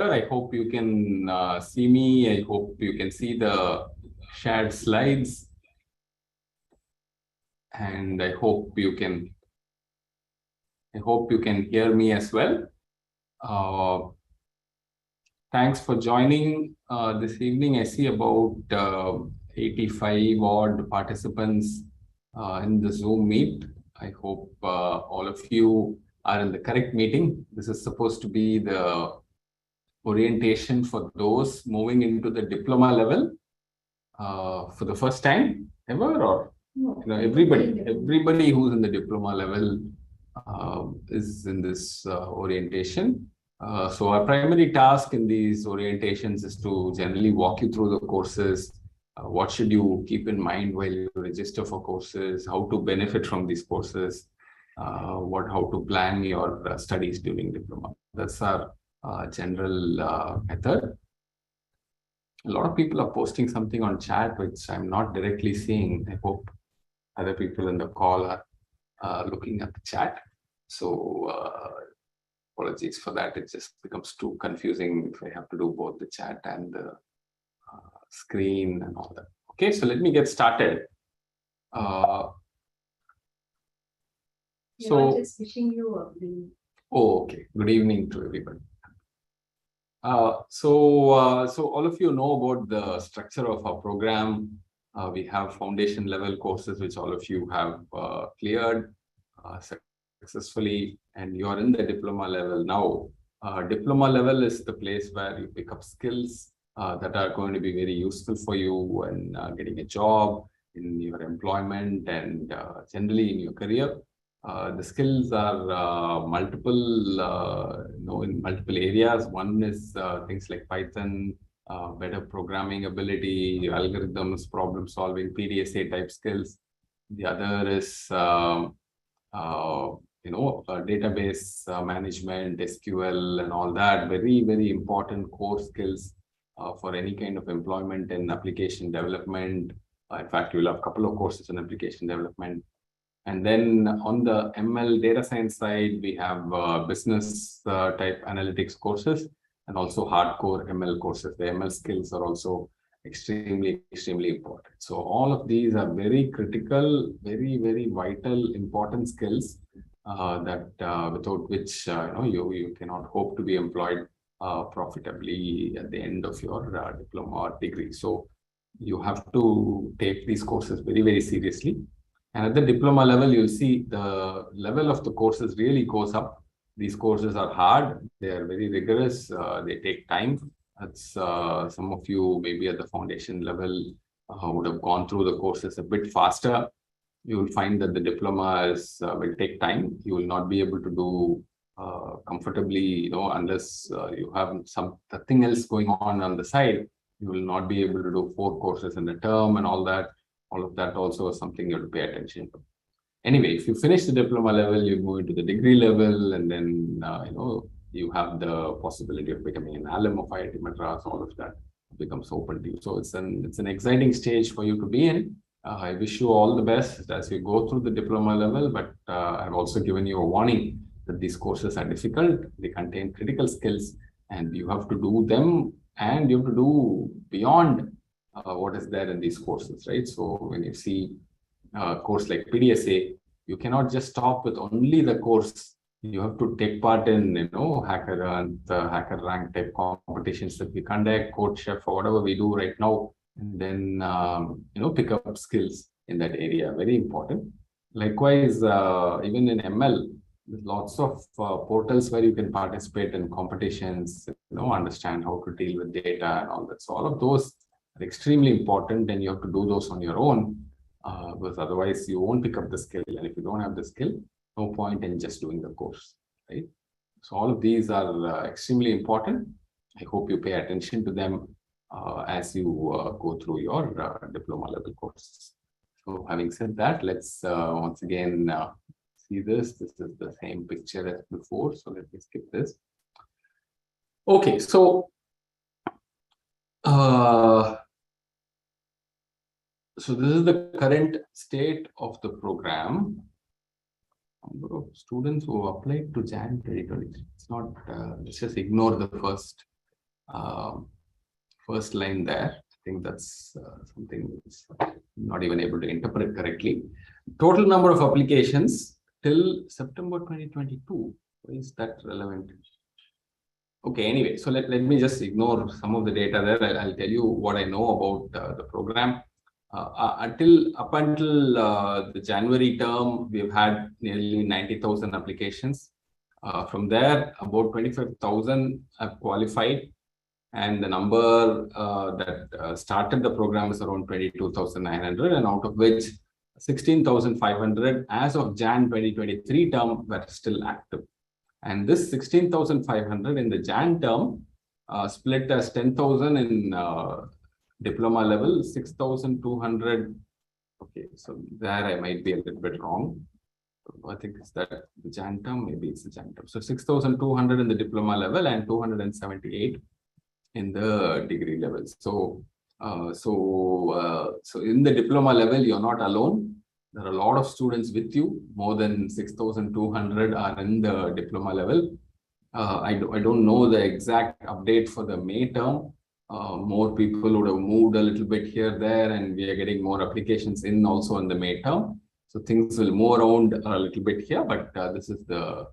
I hope you can see me. I hope you can see the shared slides. And I hope you can hear me as well. Thanks for joining this evening. I see about 85 odd participants in the Zoom meet. I hope all of you are in the correct meeting. This is supposed to be the orientation for those moving into the diploma level for the first time ever, or everybody who's in the diploma level is in this orientation. So our primary task in these orientations is to generally walk you through the courses. What should you keep in mind while you register for courses? How to benefit from these courses? How to plan your studies during diploma. That's our general method. A lot of people are posting something on chat which I'm not directly seeing. I hope other people in the call are looking at the chat. So apologies for that. It just becomes too confusing if I have to do both the chat and the screen and all that. Okay, so let me get started. Just wishing you a good. Oh, okay. Good evening to everybody. So all of you know about the structure of our program. We have foundation level courses, which all of you have cleared successfully, and you are in the diploma level now. Diploma level is the place where you pick up skills that are going to be very useful for you when getting a job, in your employment, and generally in your career. The skills are multiple, in multiple areas. One is things like Python, better programming ability, algorithms, problem solving, PDSA type skills. The other is, database management, SQL, and all that. Very, very important core skills for any kind of employment in application development. In fact, you'll have a couple of courses in application development. And then on the ML data science side, we have business type analytics courses and also hardcore ML courses. The ML skills are also extremely important. So all of these are very critical, very, very vital, important skills that without which you cannot hope to be employed profitably at the end of your diploma or degree. So you have to take these courses very, very seriously. And at the diploma level, you'll see the level of the courses really goes up. These courses are hard. They are very rigorous. They take time. That's some of you maybe at the foundation level would have gone through the courses a bit faster. You will find that the diploma will take time. You will not be able to do comfortably, unless you have something else going on the side. You will not be able to do 4 courses in a term and all that. All of that also is something you have to pay attention to. Anyway, if you finish the diploma level, you move into the degree level, and then you have the possibility of becoming an alum of IIT Madras. All of that becomes open to you. So it's an exciting stage for you to be in. I wish you all the best as you go through the diploma level, but I've also given you a warning that these courses are difficult. They contain critical skills, and you have to do them, and you have to do beyond what is there in these courses, right? So when you see a course like PDSA, you cannot just stop with only the course. You have to take part in, hacker and hacker rank type competitions that we conduct, Code Chef, or whatever we do right now, and then pick up skills in that area. Very important. Likewise, even in ML, there's lots of portals where you can participate in competitions, understand how to deal with data and all that. So all of those are extremely important, and you have to do those on your own because otherwise you won't pick up the skill. And if you don't have the skill, no point in just doing the course, right? So all of these are extremely important. I hope you pay attention to them as you go through your diploma level courses. So having said that, let's once again see this. This is the same picture as before. So let me skip this. Okay, so so this is the current state of the program. Number of students who applied to Jan 2023. It's not, let's just ignore the first first line there. I think that's something that's not even able to interpret correctly. Total number of applications till September 2022. Is that relevant? Okay, anyway, so let me just ignore some of the data there. I'll tell you what I know about the program. Up until the January term, we've had nearly 90,000 applications. From there, about 25,000 have qualified, and the number that started the program is around 22,900, and out of which 16,500 as of Jan 2023 term were still active. And this 16,500 in the Jan term split as 10,000 in diploma level, 6,200. Okay, so there I might be a little bit wrong. I think it's that the Jan term, maybe it's the Jan term. So 6,200 in the diploma level and 278 in the degree level. So in the diploma level, you're not alone. There are a lot of students with you. More than 6,200 are in the diploma level. I don't know the exact update for the May term. More people would have moved a little bit here, there, and we are getting more applications in also in the May term. So things will move around a little bit here, but this is the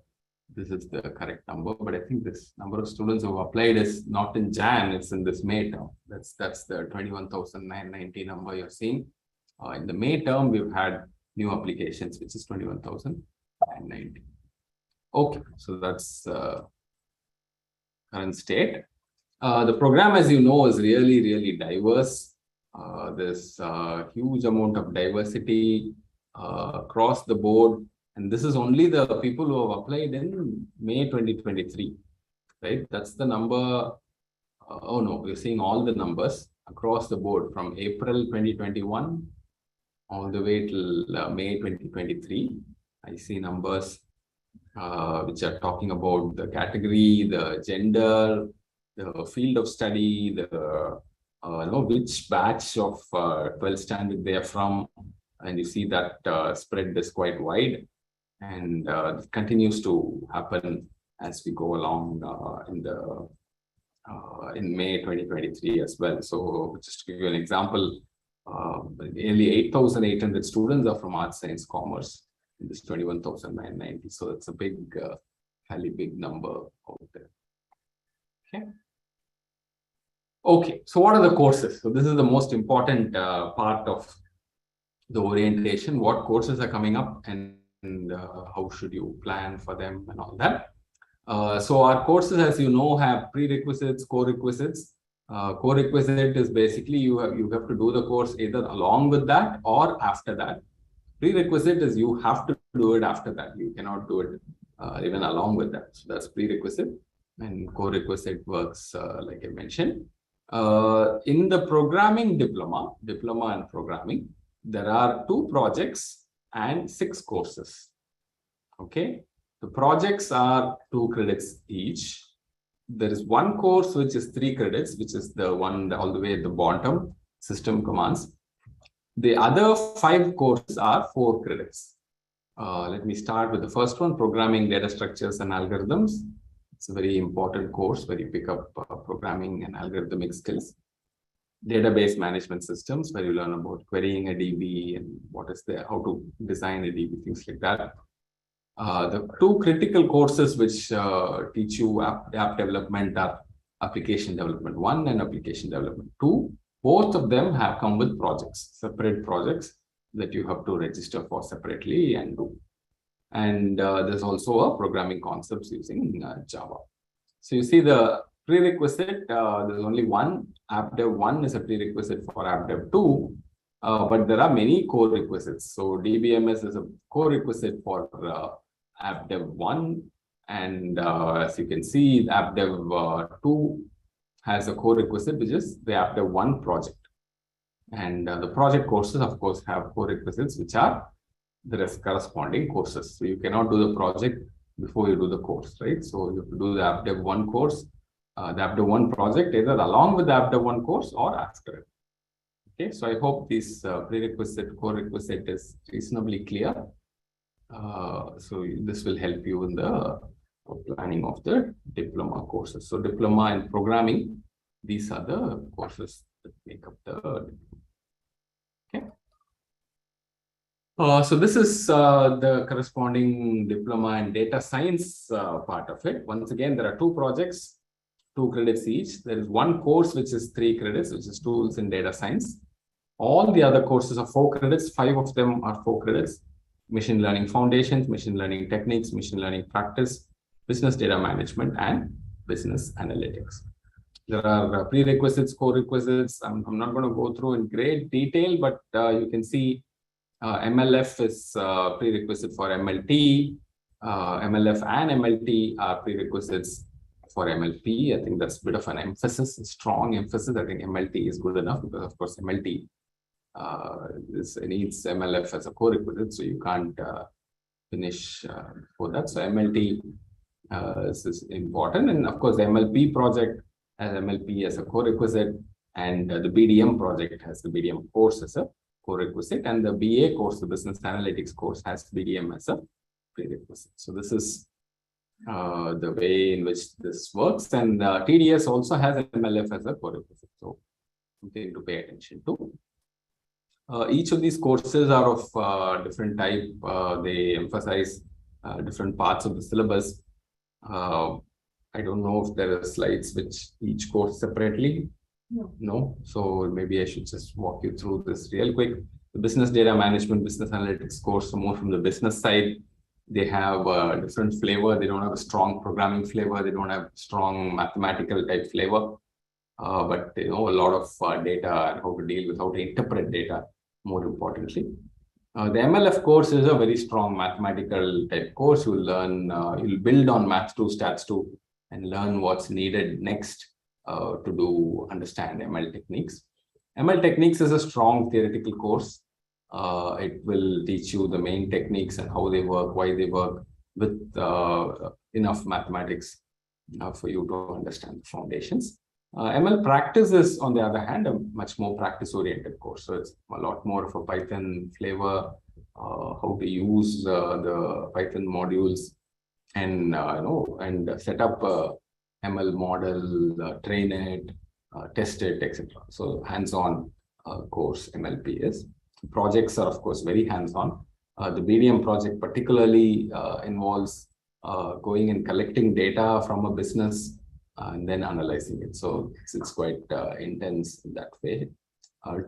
correct number. But I think this number of students who have applied is not in Jan, it's in this May term. That's the 21,990 number you're seeing. In the May term, we've had new applications, which is 21,990. Okay, so that's current state. The program, as you know, is really, really diverse. There's a huge amount of diversity across the board. And this is only the people who have applied in May 2023, right? That's the number. Oh no, we're seeing all the numbers across the board from April 2021 all the way till May 2023. I see numbers which are talking about the category, the gender, the field of study, the which batch of 12th standard they are from. And you see that spread is quite wide, and it continues to happen as we go along in May 2023 as well. So just to give you an example, nearly 8,800 students are from arts, science, commerce in this 21,990. So it's a big, fairly big number out there. Okay. Okay, so what are the courses? So this is the most important part of the orientation. What courses are coming up, and how should you plan for them and all that. So our courses, as you know, have prerequisites, co-requisites. Co-requisite is basically you have to do the course either along with that or after that. Prerequisite is you have to do it after that. You cannot do it even along with that. So that's prerequisite, and co-requisite works like I mentioned. In the programming diploma and programming, there are 2 projects and 6 courses. Okay, the projects are 2 credits each. There is one course which is 3 credits, which is the one all the way at the bottom, system commands. The other 5 courses are 4 credits. Let me start with the first one, programming data structures and algorithms. It's a very important course where you pick up programming and algorithmic skills. Database management systems, where you learn about querying a DB and what is there, how to design a DB, things like that. The 2 critical courses which teach you app development are application development 1 and application development 2. Both of them have come with projects, separate projects that you have to register for separately and do. And there's also a programming concepts using Java. So you see the prerequisite, there's only one. App Dev 1 is a prerequisite for App Dev 2, but there are many core requisites. So DBMS is a core requisite for App Dev 1, and as you can see, App Dev 2 has a core requisite, which is the App Dev 1 project. And the project courses, of course, have core requisites, which are the corresponding courses. So you cannot do the project before you do the course, right? So you have to do the App Dev 1 course, the App Dev 1 project, either along with the App Dev 1 course or after it. Okay, so I hope this prerequisite, core requisite is reasonably clear. So this will help you in the planning of the diploma courses. So diploma in programming, these are the courses that make up the diploma. Okay. So this is the corresponding diploma and data science part of it. Once again, there are 2 projects, 2 credits each. There is 1 course which is 3 credits, which is tools in data science. All the other courses are 4 credits. 5 of them are 4 credits. Machine learning foundations, machine learning techniques, machine learning practice, business data management, and business analytics. There are prerequisites, core requisites. I'm not going to go through in great detail, but you can see MLF is prerequisite for MLT. MLF and MLT are prerequisites for MLP. I think that's a bit of an emphasis, a strong emphasis. I think MLT is good enough because, of course, MLT needs MLF as a core requisite, so you can't finish for that. So MLT is important, and of course, the MLP project has MLP as a core requisite, and the BDM project has the BDM course as a core requisite, and the BA course, the business analytics course, has BDM as a prerequisite. So this is the way in which this works, and TDS also has MLF as a core requisite. So something to pay attention to. Each of these courses are of different type. They emphasize different parts of the syllabus. I don't know if there are slides which each course separately. No. So maybe I should just walk you through this real quick. The business data management, business analytics course, more from the business side. They have a different flavor. They don't have a strong programming flavor. They don't have strong mathematical type flavor. But a lot of data and how to deal with, how to interpret data, more importantly. The MLF course is a very strong mathematical type course. You'll learn, you'll build on Maths 2, Stats 2, and learn what's needed next to understand ML techniques. ML techniques is a strong theoretical course. It will teach you the main techniques and how they work, why they work, with enough mathematics for you to understand the foundations. ML practice is, on the other hand, a much more practice-oriented course. So it's a lot more of a Python flavor, how to use the Python modules, and and set up a ML model, train it, test it, etc. So hands-on course MLP is. Projects are, of course, very hands-on. The BDM project particularly involves going and collecting data from a business and then analyzing it. So it's quite intense in that way.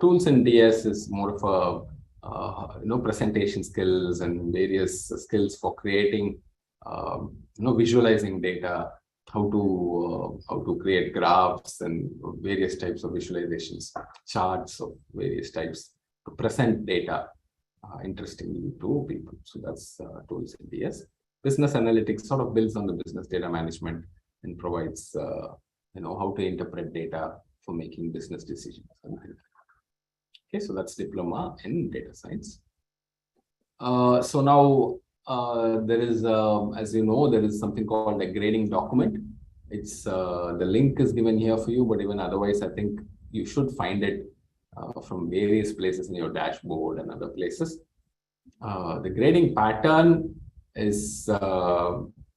Tools in DS is more of a presentation skills and various skills for creating visualizing data, how to create graphs and various types of visualizations, charts of various types to present data interestingly to people. So that's tools in DS. Business analytics sort of builds on the business data management and provides how to interpret data for making business decisions. Okay, so that's diploma in data science. So now there is, as you know, there is something called a grading document. It's the link is given here for you, but even otherwise, I think you should find it from various places in your dashboard and other places. The grading pattern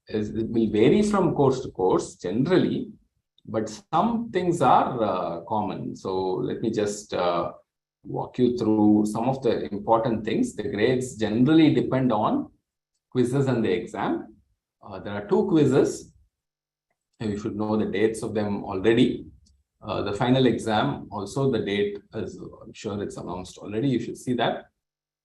it will vary from course to course generally, but some things are common. So let me just walk you through some of the important things. The grades generally depend on quizzes and the exam. There are 2 quizzes, and you should know the dates of them already. The final exam, also the date is, I'm sure it's announced already. You should see that.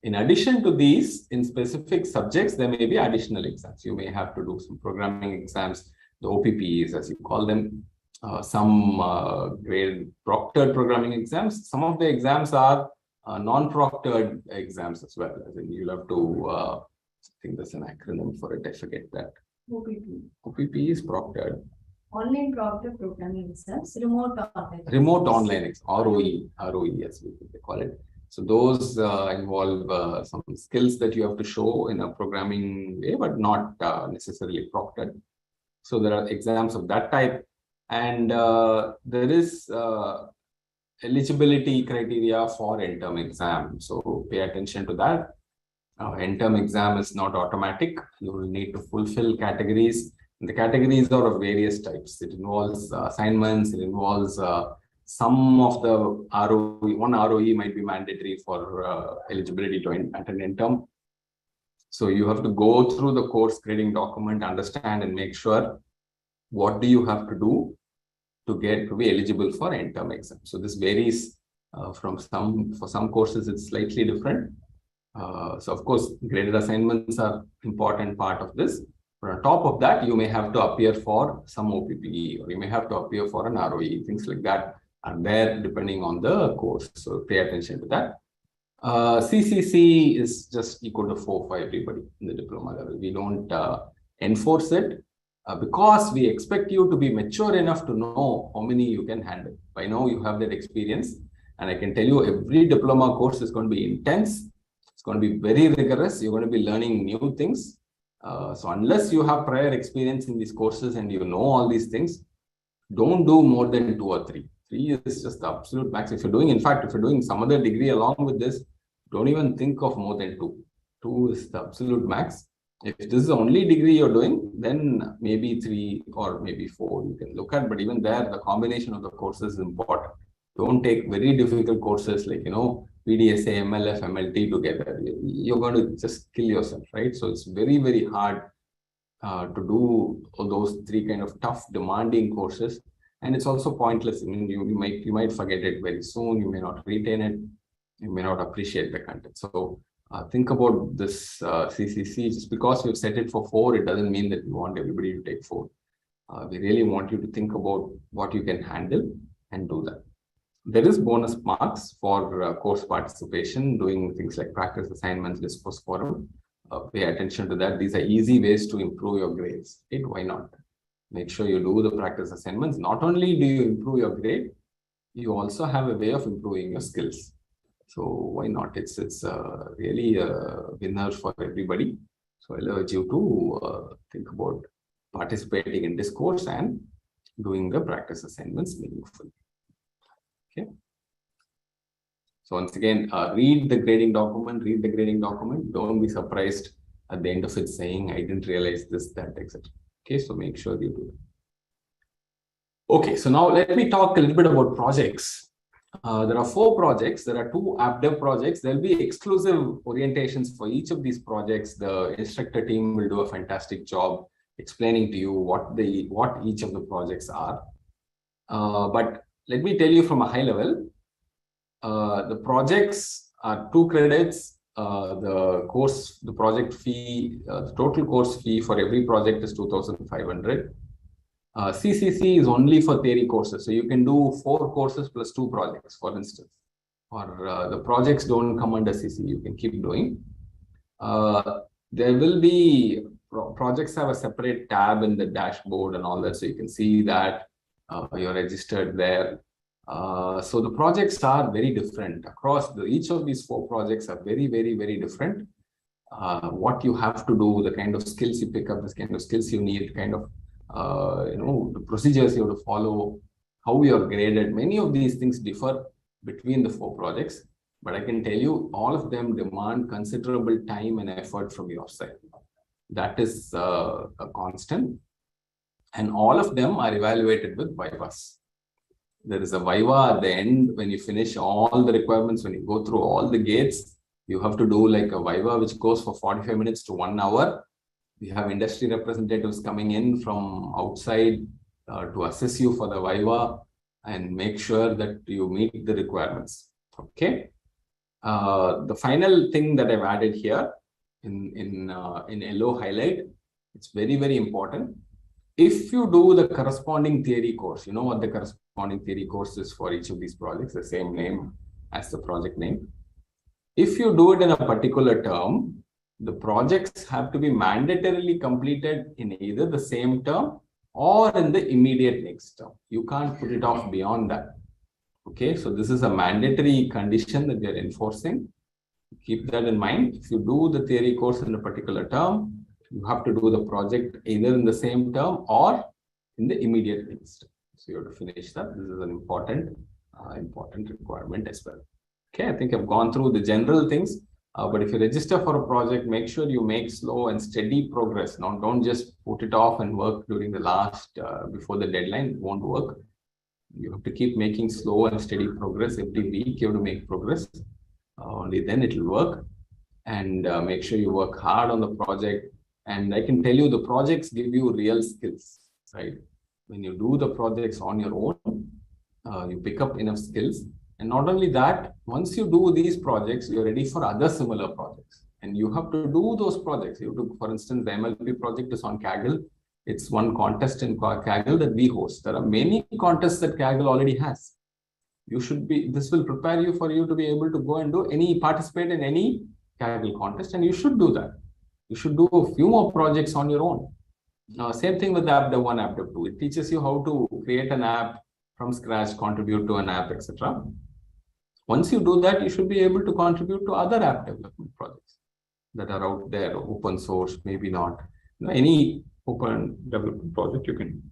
In addition to these, in specific subjects, there may be additional exams. You may have to do some programming exams, the OPPs, as you call them, some grade proctored programming exams. Some of the exams are non-proctored exams as well. I think you'll have to, I think there's an acronym for it, I forget that. OPP. OPP is proctored. Online proctored programming exams, remote online. Remote online exams, ROE, yes, they call it. So those involve some skills that you have to show in a programming way, but not necessarily proctored. So there are exams of that type. And there is eligibility criteria for end-term exam. So pay attention to that. End-term exam is not automatic. You will need to fulfill categories The categories are of various types. It involves assignments, it involves some of the ROE. One ROE might be mandatory for eligibility to attend intern. So you have to go through the course grading document, understand and make sure what do you have to do to get to be eligible for interim exam. So this varies for some courses it's slightly different. So of course graded assignments are important part of this. But on top of that, you may have to appear for some OPPE, or you may have to appear for an ROE. Things like that are there depending on the course. So pay attention to that. CCC is just equal to 4 for everybody in the diploma level. We don't enforce it because we expect you to be mature enough to know how many you can handle. By now you have that experience, and I can tell you every diploma course is going to be intense. It's going to be very rigorous. You're going to be learning new things. So unless you have prior experience in these courses and you know all these things, don't do more than 2 or 3. 3 is just the absolute max. If you're doing, in fact, if you're doing some other degree along with this, don't even think of more than 2. 2 is the absolute max. If this is the only degree you're doing, then maybe 3 or maybe 4 you can look at. But even there, the combination of the courses is important. Don't take very difficult courses like, PDSA, MLF, MLT together. You're going to just kill yourself, right? So it's very, very hard to do all those 3 kind of tough, demanding courses. And it's also pointless. I mean, you might forget it very soon. You may not retain it. You may not appreciate the content. So think about this CCC. Just because we've set it for 4, it doesn't mean that we want everybody to take 4. We really want you to think about what you can handle and do that. There is bonus marks for course participation, doing things like practice assignments, discourse forum. Pay attention to that. These are easy ways to improve your grades. Right? Why not? Make sure you do the practice assignments. Not only do you improve your grade, you also have a way of improving your skills. So why not? It's really a winner for everybody. So I'll urge you to think about participating in this course and doing the practice assignments meaningfully. Okay. So once again, read the grading document. Read the grading document. Don't be surprised at the end of it saying, I didn't realize this, that, etc. Okay, so make sure you do that. Okay, so now let me talk a little bit about projects. There are 4 projects. There are 2 app dev projects. There'll be exclusive orientations for each of these projects. The instructor team will do a fantastic job explaining to you what each of the projects are. But let me tell you from a high level, the projects are 2 credits. The project fee, the total course fee for every project is 2,500. CCC is only for theory courses. So you can do 4 courses plus 2 projects, for instance. Or the projects don't come under CC, you can keep doing. There will be, projects have a separate tab in the dashboard and all that. So you can see that you're registered there. So the projects are very different across each of these 4 projects are very, very, very different. What you have to do, the kind of skills you pick up, the kind of skills you need, kind of the procedures you have to follow, how you are graded. Many of these things differ between the 4 projects, but I can tell you all of them demand considerable time and effort from your side. That is a constant, and all of them are evaluated with vivas. There is a viva at the end when you finish all the requirements, when you go through all the gates. You have to do like a viva which goes for 45 minutes to 1 hour. We have industry representatives coming in from outside to assess you for the viva and make sure that you meet the requirements. Okay. The final thing that I've added here in yellow highlight, it's very, very important. If you do the corresponding theory course, you know what the corresponding theory course is for each of these projects, the same name as the project name. If you do it in a particular term, the projects have to be mandatorily completed in either the same term or in the immediate next term. You can't put it off beyond that. Okay, so this is a mandatory condition that we are enforcing. Keep that in mind. If you do the theory course in a particular term, you have to do the project either in the same term or in the immediate next term. So you have to finish that. This is an important requirement as well. Okay, I think I've gone through the general things. But if you register for a project, make sure you make slow and steady progress. Now, don't just put it off and work during the last, before the deadline. It won't work. You have to keep making slow and steady progress. Every week you have to make progress. Only then it will work. And make sure you work hard on the project. And I can tell you the projects give you real skills, right? When you do the projects on your own, you pick up enough skills. And not only that, once you do these projects, you're ready for other similar projects. And you have to do those projects. You have to, for instance, the MLP project is on Kaggle. It's one contest in Kaggle that we host. There are many contests that Kaggle already has. You should be, this will prepare you for you to be able to go and participate in any Kaggle contest, and you should do that. You should do a few more projects on your own. Same thing with the app dev 1, app dev 2. It teaches you how to create an app from scratch, contribute to an app, etc. Once you do that, you should be able to contribute to other app development projects that are out there, open source, maybe not. Any open development project you can.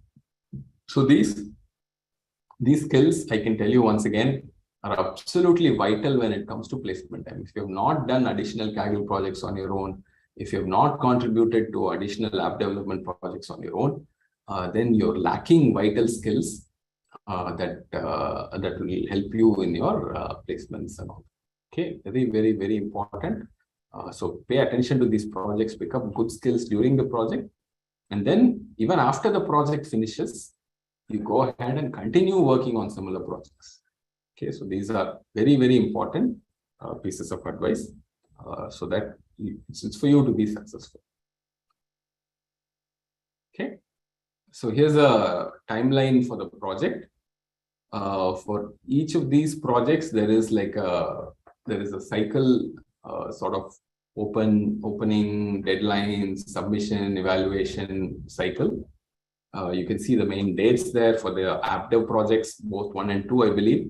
So these skills, I can tell you once again, are absolutely vital when it comes to placement time. If you have not done additional Kaggle projects on your own, if you have not contributed to additional app development projects on your own, then you're lacking vital skills that will help you in your placements and all. Okay, very, very important. So pay attention to these projects, pick up good skills during the project, and then even after the project finishes, you go ahead and continue working on similar projects. Okay, so these are very, very important pieces of advice so that it's for you to be successful. Okay, so here's a timeline for the project. For each of these projects, there is a cycle, sort of opening, deadlines, submission, evaluation cycle. You can see the main dates there for the app dev projects, both 1 and 2, I believe.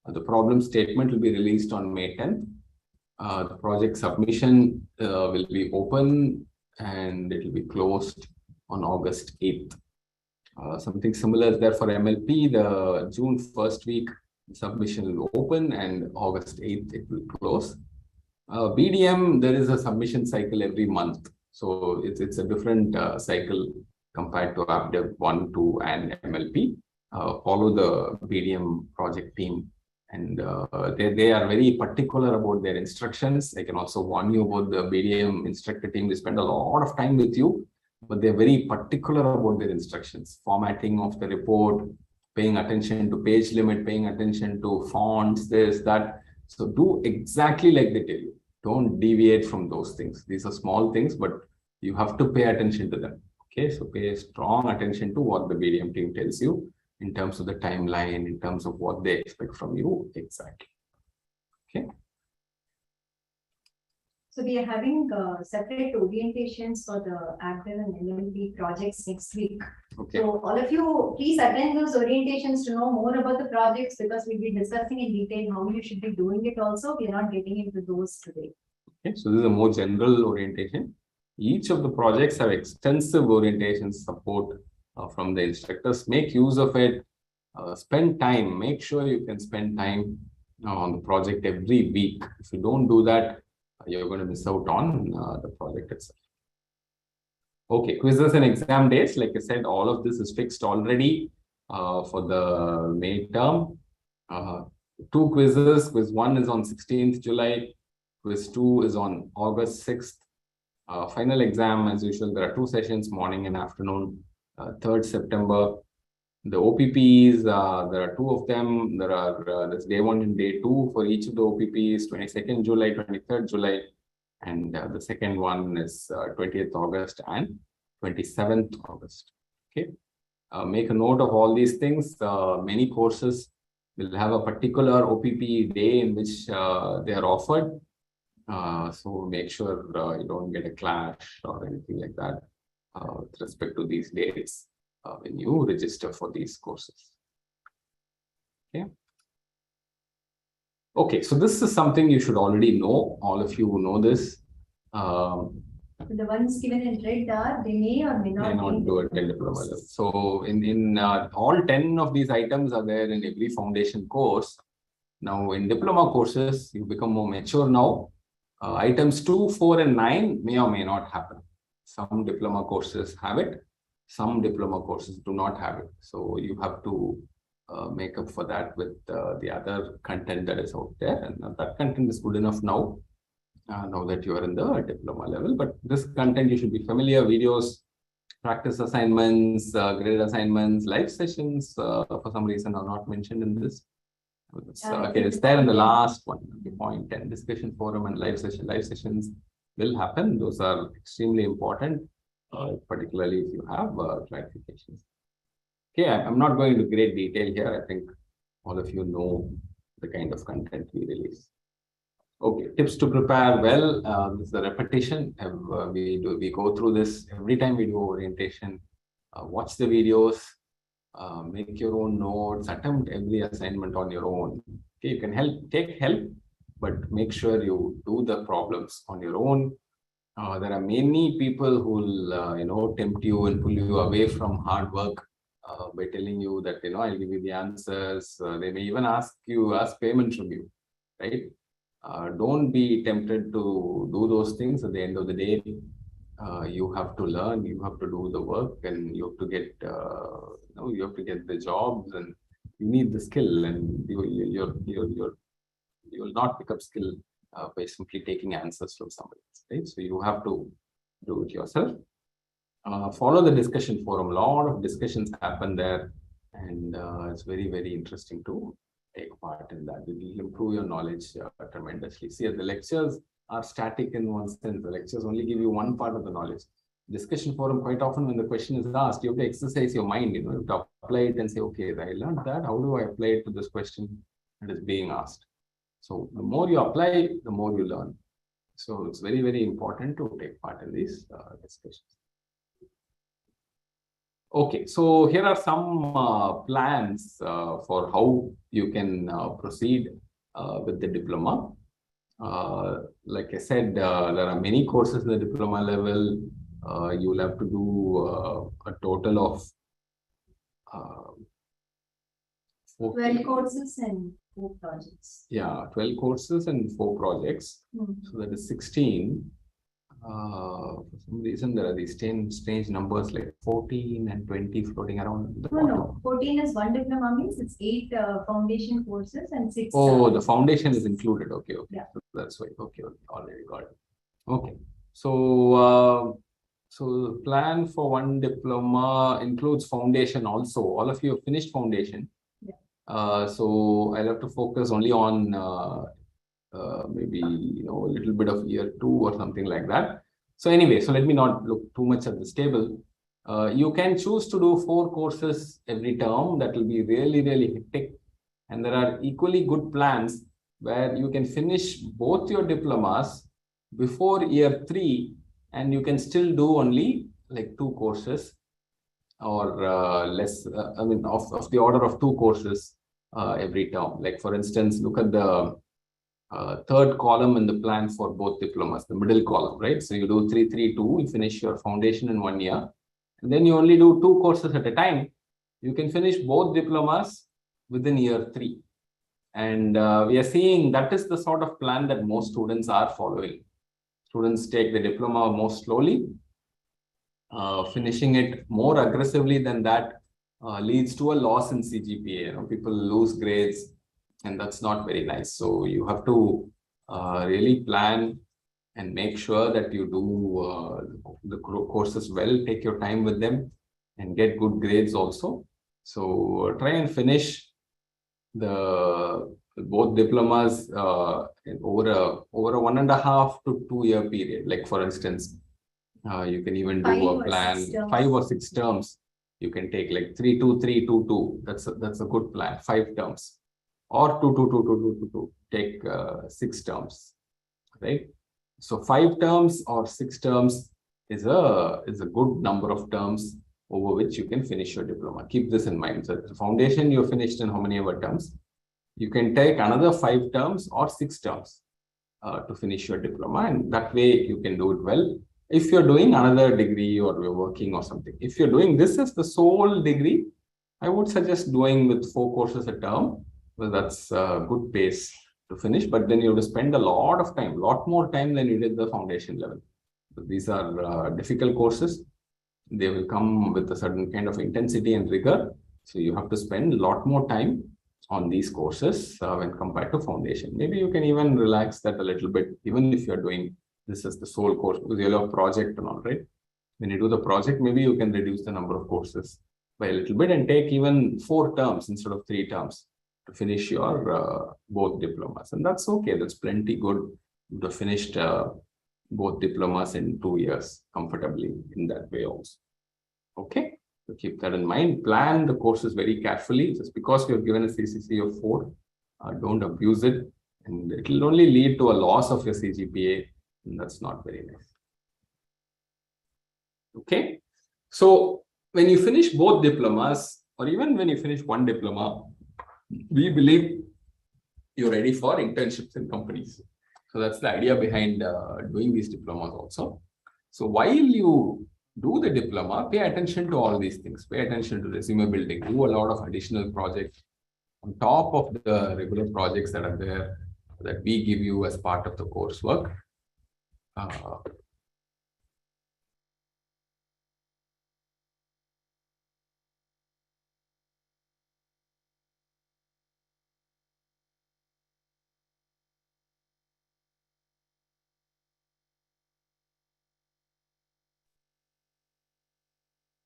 The problem statement will be released on May 10th. The project submission will be open and it will be closed on August 8th. Something similar is there for MLP. The June 1st week submission will open and August 8th it will close. BDM, there is a submission cycle every month. So it's a different cycle compared to app dev 1, 2, and MLP. Follow the BDM project team. And they are very particular about their instructions. I can also warn you about the BDM instructor team. They spend a lot of time with you, but they're very particular about their instructions. Formatting of the report, paying attention to page limit, paying attention to fonts, this, that. So do exactly like they tell you. Don't deviate from those things. These are small things, but you have to pay attention to them. Okay, so pay strong attention to what the BDM team tells you in terms of the timeline, in terms of what they expect from you exactly. Okay. So we are having separate orientations for the active and MLP projects next week. Okay. So all of you, please attend those orientations to know more about the projects, because we'll be discussing in detail how you should be doing it also. We are not getting into those today. Okay, so this is a more general orientation. Each of the projects have extensive orientation support from the instructors. Make use of it. Spend time. Make sure you can spend time on the project every week. If you don't do that, you're going to miss out on the project itself. Okay, quizzes and exam dates. Like I said, all of this is fixed already for the May term. 2 quizzes. Quiz 1 is on 16th July. Quiz 2 is on August 6th. Final exam, as usual, there are 2 sessions, morning and afternoon. 3rd September. The OPPs, there are 2 of them. There's day 1 and day 2 for each of the OPPs, 22nd July, 23rd July. And the second one is 20th August and 27th August. Okay. Make a note of all these things. Many courses will have a particular OPP day in which they are offered. So make sure you don't get a clash or anything like that with respect to these dates when you register for these courses. Okay. Okay, so this is something you should already know. All of you know this. The ones given in red are, they may or may not do it in diploma level. So in all 10 of these items are there in every foundation course. Now in diploma courses, you become more mature now. Items 2, 4, and 9 may or may not happen. Some diploma courses have it, some diploma courses do not have it. So you have to make up for that with the other content that is out there. And that content is good enough now, now that you are in the diploma level. But this content you should be familiar: videos, practice assignments, graded assignments, live sessions, for some reason are not mentioned in this. Okay, it's there in the last one, the point 10, discussion forum and live session. Live sessions will happen. Those are extremely important, particularly if you have clarifications. Okay, I'm not going into great detail here. I think all of you know the kind of content we release. Okay, tips to prepare well. This is a repetition. We go through this every time we do orientation. Watch the videos. Make your own notes, attempt every assignment on your own. Okay, you can take help, but make sure you do the problems on your own. There are many people who will, tempt you and pull you away from hard work by telling you that, I'll give you the answers. They may even ask payment from you, right? Don't be tempted to do those things. At the end of the day, you have to learn, you have to do the work, and you have to get you have to get the jobs, and you need the skill, and you will not pick up skill by simply taking answers from somebody else, right? So you have to do it yourself. Follow the discussion forum. A lot of discussions happen there, and it's very, very interesting to take part in that. It will improve your knowledge tremendously. See, the lectures are static in one sense. The lectures only give you one part of the knowledge. Discussion forum, quite often when the question is asked, you have to exercise your mind, you have to apply it and say, okay, I learned that. How do I apply it to this question that is being asked? So the more you apply, the more you learn. So it's very, very important to take part in these discussions. Okay, so here are some plans for how you can proceed with the diploma. Like I said, there are many courses in the diploma level. You will have to do a total of 12 courses and 4 projects. Yeah, 12 courses and 4 projects. So that is 16. For some reason, there are these strange numbers like 14 and 20 floating around. No, 14 is one diploma, means it's 8 foundation courses and 6. Oh, the foundation is included. Okay. Yeah. So that's why. Okay, already got it. Okay. So, so the plan for one diploma includes foundation also. All of you have finished foundation. Yeah. So I'll have to focus only on maybe a little bit of year 2 or something like that. So anyway, so let me not look too much at this table. You can choose to do 4 courses every term. That will be really, really hectic. And there are equally good plans where you can finish both your diplomas before year 3, and you can still do only like 2 courses or less, of the order of 2 courses every term. Like for instance, look at the third column in the plan for both diplomas, the middle column, right? So you do 3, 3, 2, you finish your foundation in 1 year, and then you only do 2 courses at a time. You can finish both diplomas within year 3. And we are seeing that is the sort of plan that most students are following. Students take the diploma more slowly. Finishing it more aggressively than that leads to a loss in CGPA. People lose grades, and that's not very nice. So you have to really plan and make sure that you do the courses well, take your time with them, and get good grades also. So try and finish both diplomas over a 1.5 to 2 year period. Like for instance, you can even do a plan 5 or 6 terms. You can take like 3, 2, 3, 2, 2. That's a good plan. 5 terms. Or 2, 2, 2, 2, 2, 2, 2. Take 6 terms, right? So 5 terms or 6 terms is a good number of terms over which you can finish your diploma. Keep this in mind. So the foundation you finished in how many ever terms? You can take another 5 terms or 6 terms to finish your diploma, and that way you can do it well. If you're doing another degree or you're working or something, if you're doing this as the sole degree, I would suggest doing with 4 courses a term. Well, that's a good pace to finish, but then you have to spend a lot of time, lot more time than you did the foundation level. So these are difficult courses. They will come with a certain kind of intensity and rigor. So you have to spend a lot more time on these courses when compared to foundation. Maybe you can even relax that a little bit, even if you're doing this as the sole course, because you'll have a project and all, right? When you do the project, maybe you can reduce the number of courses by a little bit and take even 4 terms instead of 3 terms to finish your both diplomas. And that's okay. That's plenty good to finish both diplomas in 2 years comfortably in that way also. Okay, so keep that in mind. Plan the courses very carefully. Just because you have given a CCC of 4, don't abuse it, and it will only lead to a loss of your CGPA, and that's not very nice. Okay, so when you finish both diplomas, or even when you finish one diploma, we believe you're ready for internships in companies. So that's the idea behind doing these diplomas also. So while you do the diploma, pay attention to all these things. Pay attention to resume building. Do a lot of additional projects on top of the regular projects that are there that we give you as part of the coursework.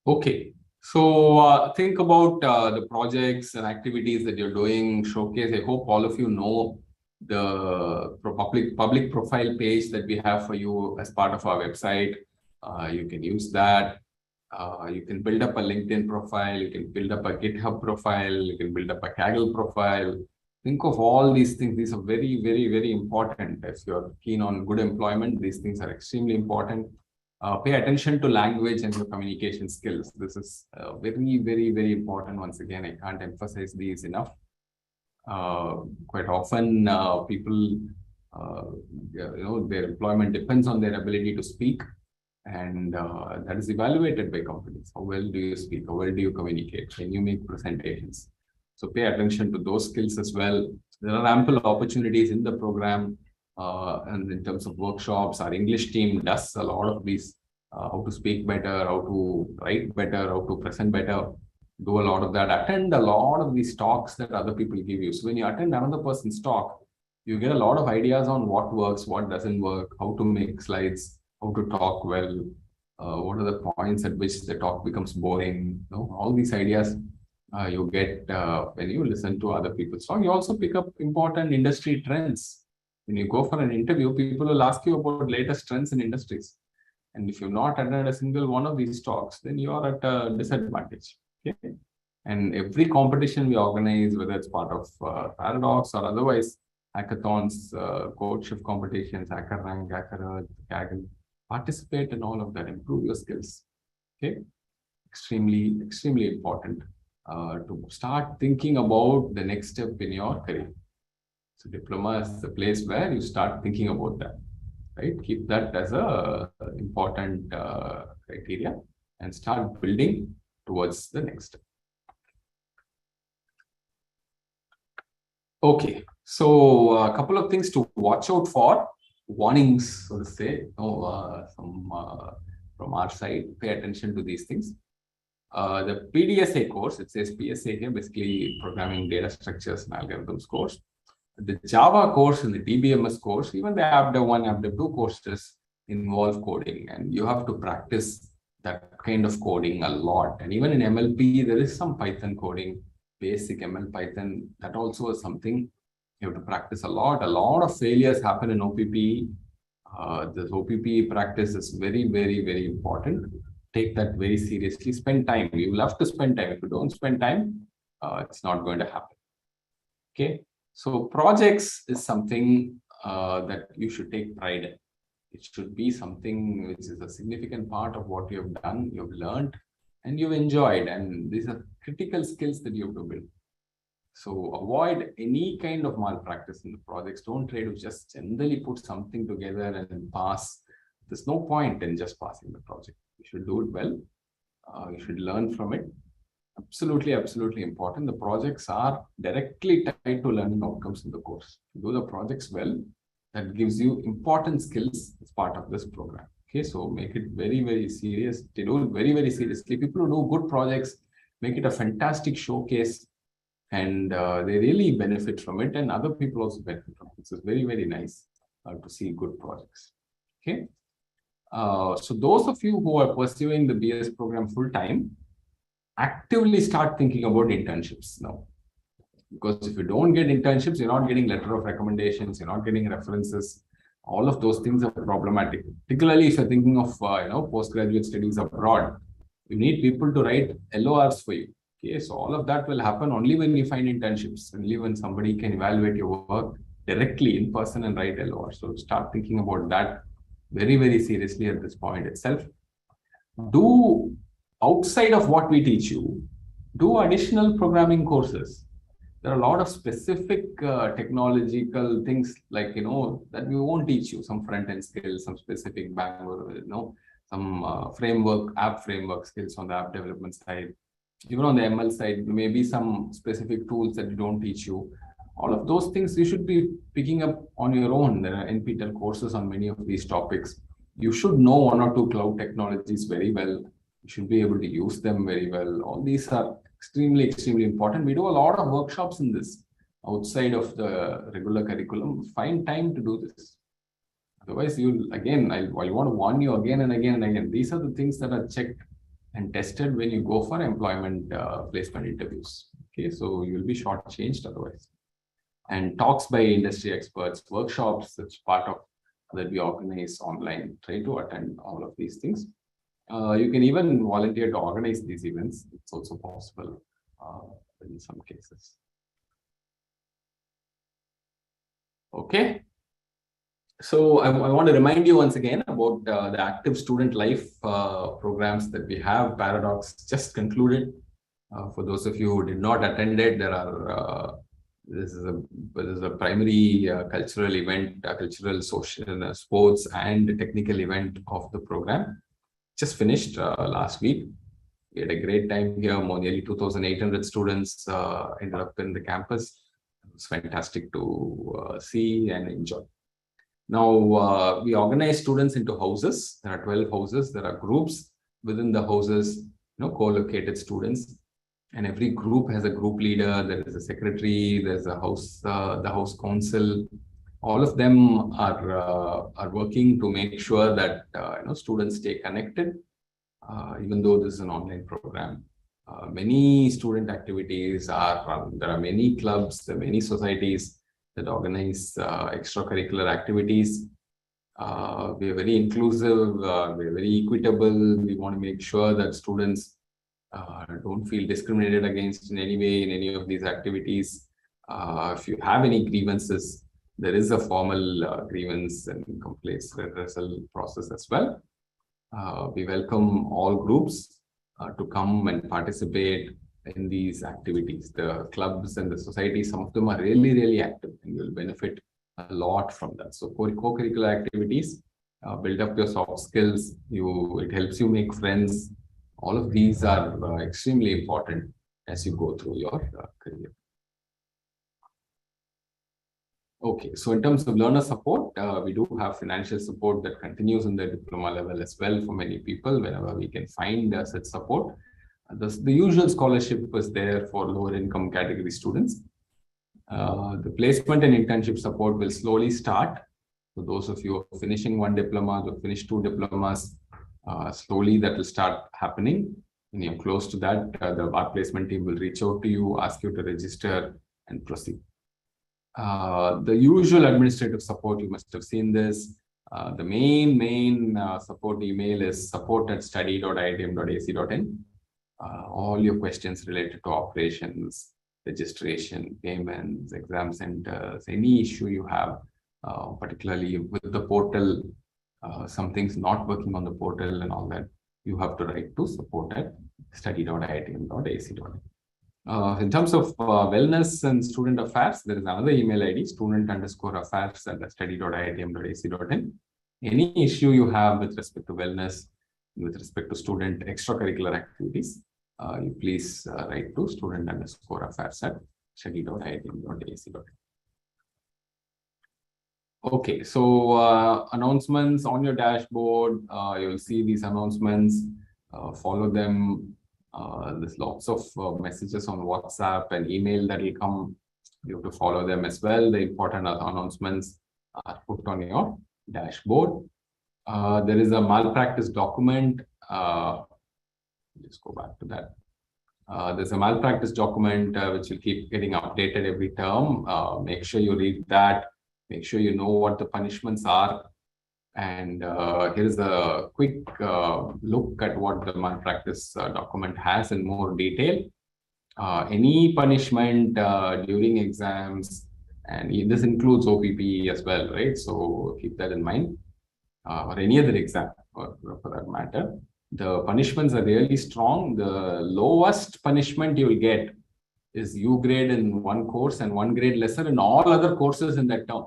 Okay, so think about the projects and activities that you're doing, showcase. I hope all of you know the public profile page that we have for you as part of our website. You can use that. You can build up a LinkedIn profile. You can build up a GitHub profile. You can build up a Kaggle profile. Think of all these things. These are very, very, very important. If you're keen on good employment, these things are extremely important. Pay attention to language and your communication skills. This is very, very, very important. Once again, I can't emphasize these enough. Quite often, people, their employment depends on their ability to speak, and that is evaluated by companies. How well do you speak? How well do you communicate? Can you make presentations? So pay attention to those skills as well. There are ample opportunities in the program. And in terms of workshops, our English team does a lot of these, how to speak better, how to write better, how to present better, do a lot of that. Attend a lot of these talks that other people give you. So when you attend another person's talk, you get a lot of ideas on what works, what doesn't work, how to make slides, how to talk well, what are the points at which the talk becomes boring. All these ideas you get when you listen to other people's talk. You also pick up important industry trends. When you go for an interview, people will ask you about latest trends in industries. And if you've not attended a single one of these talks, then you are at a disadvantage. Okay? And every competition we organize, whether it's part of Paradox or otherwise, hackathons, CodeShift competitions, HackerRank, HackerEarth, Kaggle, participate in all of that, improve your skills. Okay? Extremely, extremely important to start thinking about the next step in your career. So diploma is the place where you start thinking about that, right? Keep that as a important criteria and start building towards the next step. Okay, so a couple of things to watch out for, warnings, so to say, from our side. Pay attention to these things. The PDSA course, it says PSA here, basically Programming Data Structures and Algorithms course. The Java course and the DBMS course, even the AppDev 1, AppDev 2 courses involve coding, and you have to practice that kind of coding a lot. And even in MLP, there is some Python coding, basic ML Python. That also is something you have to practice a lot. A lot of failures happen in OPP. This OPP practice is very, very, very important. Take that very seriously. Spend time. You will have to spend time. If you don't spend time, it's not going to happen. Okay. So projects is something that you should take pride in. It should be something which is a significant part of what you have done, you have learned, and you've enjoyed. And these are critical skills that you have to build. So avoid any kind of malpractice in the projects. Don't try to just generally put something together and pass. There's no point in just passing the project. You should do it well. You should learn from it. Absolutely, absolutely important. The projects are directly tied to learning outcomes in the course. Do the projects well, that gives you important skills as part of this program. Okay, so make it very, very serious. They do it very, very seriously. People who do good projects make it a fantastic showcase, and they really benefit from it, and other people also benefit from it. So it's very, very nice to see good projects. Okay. So those of you who are pursuing the BS program full time, actively start thinking about internships now. Because if you don't get internships, you're not getting letter of recommendations, you're not getting references. All of those things are problematic. Particularly if you're thinking of postgraduate studies abroad, you need people to write LORs for you. Okay, so all of that will happen only when you find internships, only when somebody can evaluate your work directly in person and write LOR. So start thinking about that very, very seriously at this point itself. Do outside of what we teach you, do additional programming courses. There are a lot of specific technological things like, that we won't teach you, some front-end skills, some specific some app framework skills on the app development side. Even on the ML side, maybe some specific tools that we don't teach you. All of those things you should be picking up on your own. There are NPTEL courses on many of these topics. You should know one or two cloud technologies very well. You should be able to use them very well. All these are extremely, extremely important. We do a lot of workshops in this outside of the regular curriculum. Find time to do this. Otherwise, I want to warn you again and again and again. These are the things that are checked and tested when you go for employment placement interviews. Okay, so you'll be shortchanged otherwise. And talks by industry experts, workshops, such part of that we organize online. Try to attend all of these things. You can even volunteer to organize these events. It's also possible in some cases. Okay. So I want to remind you once again about the active student life programs that we have. Paradox just concluded. For those of you who did not attend it, this is a primary cultural event, cultural, social, sports, and technical event of the program. Just finished last week. We had a great time here. Nearly 2,800 students ended up in the campus. It was fantastic to see and enjoy. Now, we organize students into houses. There are 12 houses. There are groups within the houses, co-located students. And every group has a group leader. There is a secretary. There's a house, the house council. All of them are working to make sure that students stay connected, even though this is an online program. Many student activities are run. There are many clubs, there are many societies that organize extracurricular activities. We are very inclusive, we are very equitable. We want to make sure that students don't feel discriminated against in any way in any of these activities. If you have any grievances, there is a formal grievance and complaints redressal process as well. We welcome all groups to come and participate in these activities. The clubs and the societies, some of them are really, really active, and you'll benefit a lot from that. So co-curricular activities, build up your soft skills. It helps you make friends. All of these are extremely important as you go through your career. Okay, so in terms of learner support, we do have financial support that continues in the diploma level as well for many people whenever we can find such support. The usual scholarship was there for lower income category students. The placement and internship support will slowly start. So those of you who are finishing one diploma, who finished 2 diplomas, slowly that will start happening. When you're close to that, the our placement team will reach out to you, ask you to register and proceed. The usual administrative support, you must have seen this. The main support email is support@study.iitm.ac.in. All your questions related to operations, registration, payments, exam centers, any issue you have, particularly with the portal, something's not working on the portal and all that, you have to write to support@study.iitm.ac.in. In terms of wellness and student affairs, there is another email ID, student_affairs@study.iitm.ac.in. Any issue you have with respect to wellness, with respect to student extracurricular activities, you please write to student_affairs@study.iitm.ac.in. Okay, so announcements on your dashboard, you'll see these announcements, follow them. There's lots of messages on WhatsApp and email that will come. You have to follow them as well. The important announcements are put on your dashboard. There is a malpractice document. Let's go back to that. There's a malpractice document which will keep getting updated every term. Make sure you read that. Make sure you know what the punishments are. And here's a quick look at what the malpractice document has in more detail. Any punishment during exams, and this includes OPP as well, right? So keep that in mind, or any other exam for that matter. The punishments are really strong. The lowest punishment you will get is U grade in one course and 1 grade lesser in all other courses in that term.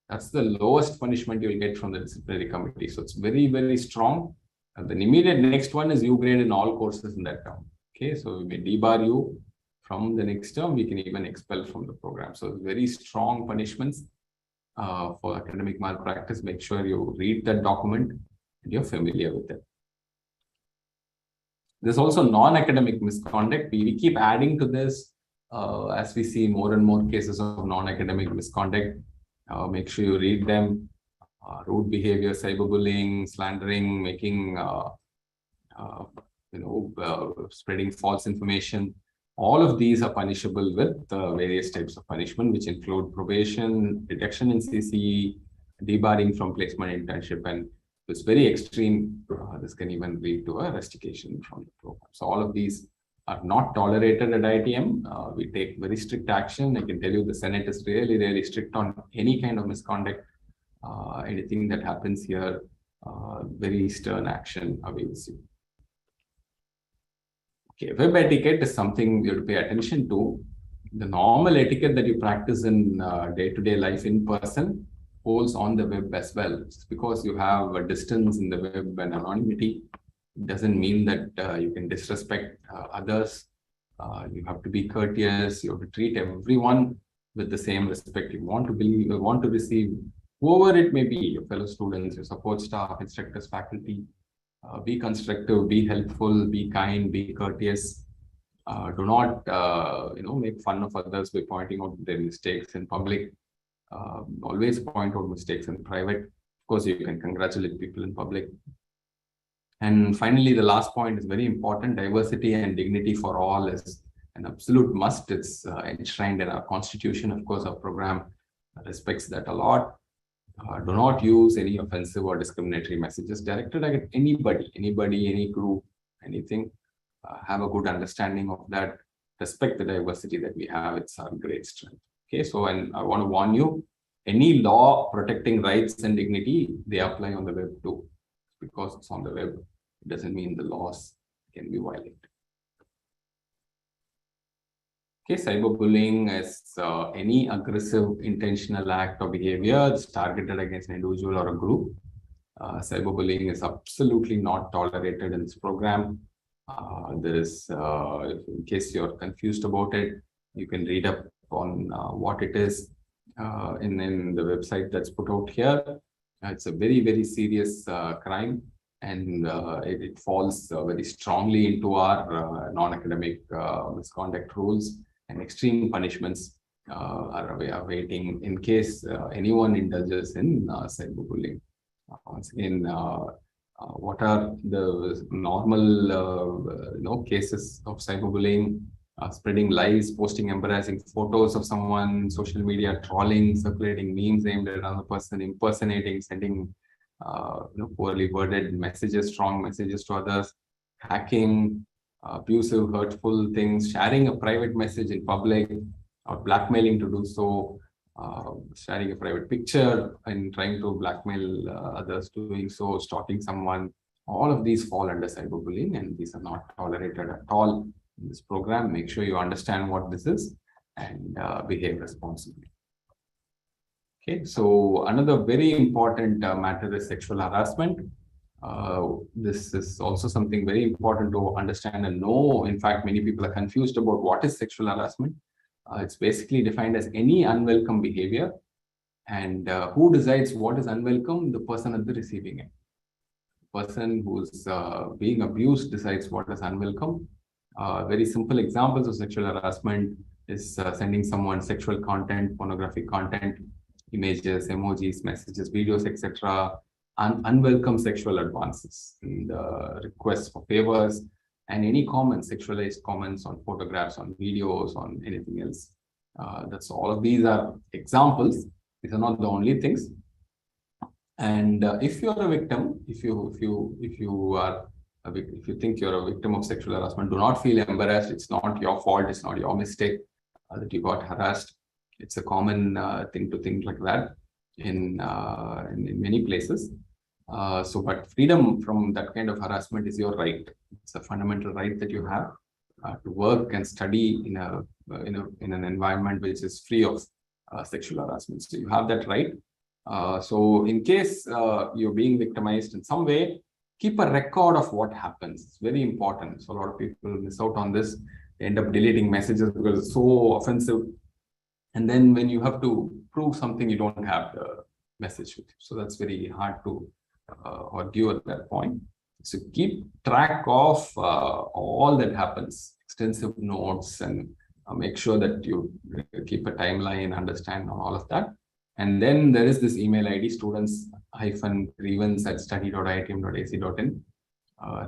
That's the lowest punishment you'll get from the disciplinary committee. So it's very, very strong. And the immediate next one is U grade in all courses in that term. Okay, so we may debar you from the next term. We can even expel from the program. So very strong punishments for academic malpractice. Make sure you read that document and you're familiar with it. There's also non-academic misconduct. We keep adding to this as we see more and more cases of non-academic misconduct. Make sure you read them. Rude behavior, cyberbullying, slandering, making, spreading false information. All of these are punishable with various types of punishment, which include probation, reduction in CCE, debarring from placement internship, and it's very extreme. This can even lead to a rustication from the program. So all of these are not tolerated at IITM. We take very strict action. I can tell you the Senate is really, really strict on any kind of misconduct. Anything that happens here, very stern action awaits you. Okay, web etiquette is something you have to pay attention to. The normal etiquette that you practice in day-to-day life in person holds on the web as well. Just because you have a distance in the web and anonymity, it doesn't mean that you can disrespect others. You have to be courteous. You have to treat everyone with the same respect. You want to believe, you want to receive, whoever it may be, your fellow students, your support staff, instructors, faculty. Be constructive, be helpful, be kind, be courteous. Do not, make fun of others by pointing out their mistakes in public. Always point out mistakes in private. Of course, you can congratulate people in public. And finally, the last point is very important. Diversity and dignity for all is an absolute must. It's enshrined in our constitution. Of course, our program respects that a lot. Do not use any offensive or discriminatory messages directed at anybody, any group, anything. Have a good understanding of that. Respect the diversity that we have. It's our great strength. Okay, so and I want to warn you, any law protecting rights and dignity, they apply on the web too. Because it's on the web, it doesn't mean the laws can be violated. Okay, cyberbullying is any aggressive intentional act or behavior that's targeted against an individual or a group. Cyberbullying is absolutely not tolerated in this program. There is, in case you're confused about it, you can read up on what it is in the website that's put out here. It's a very, very serious crime, and it falls very strongly into our non-academic misconduct rules, and extreme punishments are awaiting in case anyone indulges in cyberbullying. Once again, what are the normal cases of cyberbullying? Spreading lies, posting embarrassing photos of someone, social media trolling, circulating memes aimed at another person, impersonating, sending poorly worded messages, strong messages to others, hacking, abusive, hurtful things, sharing a private message in public, or blackmailing to do so, sharing a private picture and trying to blackmail others doing so, stalking someone. All of these fall under cyberbullying, and these are not tolerated at all in this program. Make sure you understand what this is and behave responsibly. Okay, so another very important matter is sexual harassment. This is also something very important to understand and know. In fact, many people are confused about what is sexual harassment. It's basically defined as any unwelcome behavior. And who decides what is unwelcome? The person at the receiving end. The person who's being abused decides what is unwelcome. Very simple examples of sexual harassment is sending someone sexual content, pornographic content, images, emojis, messages, videos, etc. Unwelcome sexual advances, and requests for favors, and any comments, sexualized comments on photographs, on videos, on anything else. That's all of these are examples. These are not the only things. And if you're a victim, if you think you're a victim of sexual harassment, do not feel embarrassed. It's not your fault. It's not your mistake that you got harassed. It's a common thing to think like that in many places. But freedom from that kind of harassment is your right. It's a fundamental right that you have to work and study in an environment which is free of sexual harassment. So you have that right. So in case you're being victimized in some way, keep a record of what happens. It's very important. So a lot of people miss out on this. They end up deleting messages because it's so offensive. And then when you have to prove something, you don't have the message with you. So that's very hard to argue at that point. So keep track of all that happens, extensive notes, and make sure that you keep a timeline, understand all of that. And then there is this email ID, students-grievance@study.iitm.ac.in.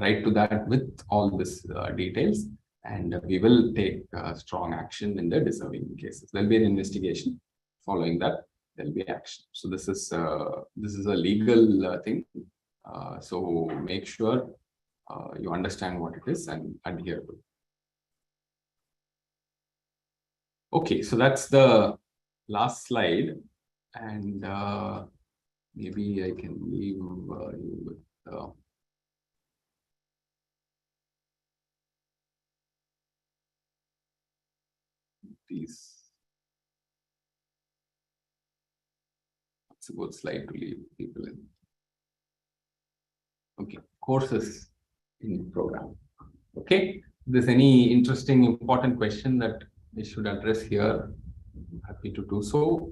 Write to that with all this details, and we will take strong action in the deserving cases. There'll be an investigation. Following that, there'll be action. So this is a legal thing. So make sure you understand what it is and adhere to it. Okay, so that's the last slide. And maybe I can leave you with these. It's a good slide to leave people in. Okay, courses in the program. Okay, if there's any interesting, important question that we should address here, I'm happy to do so.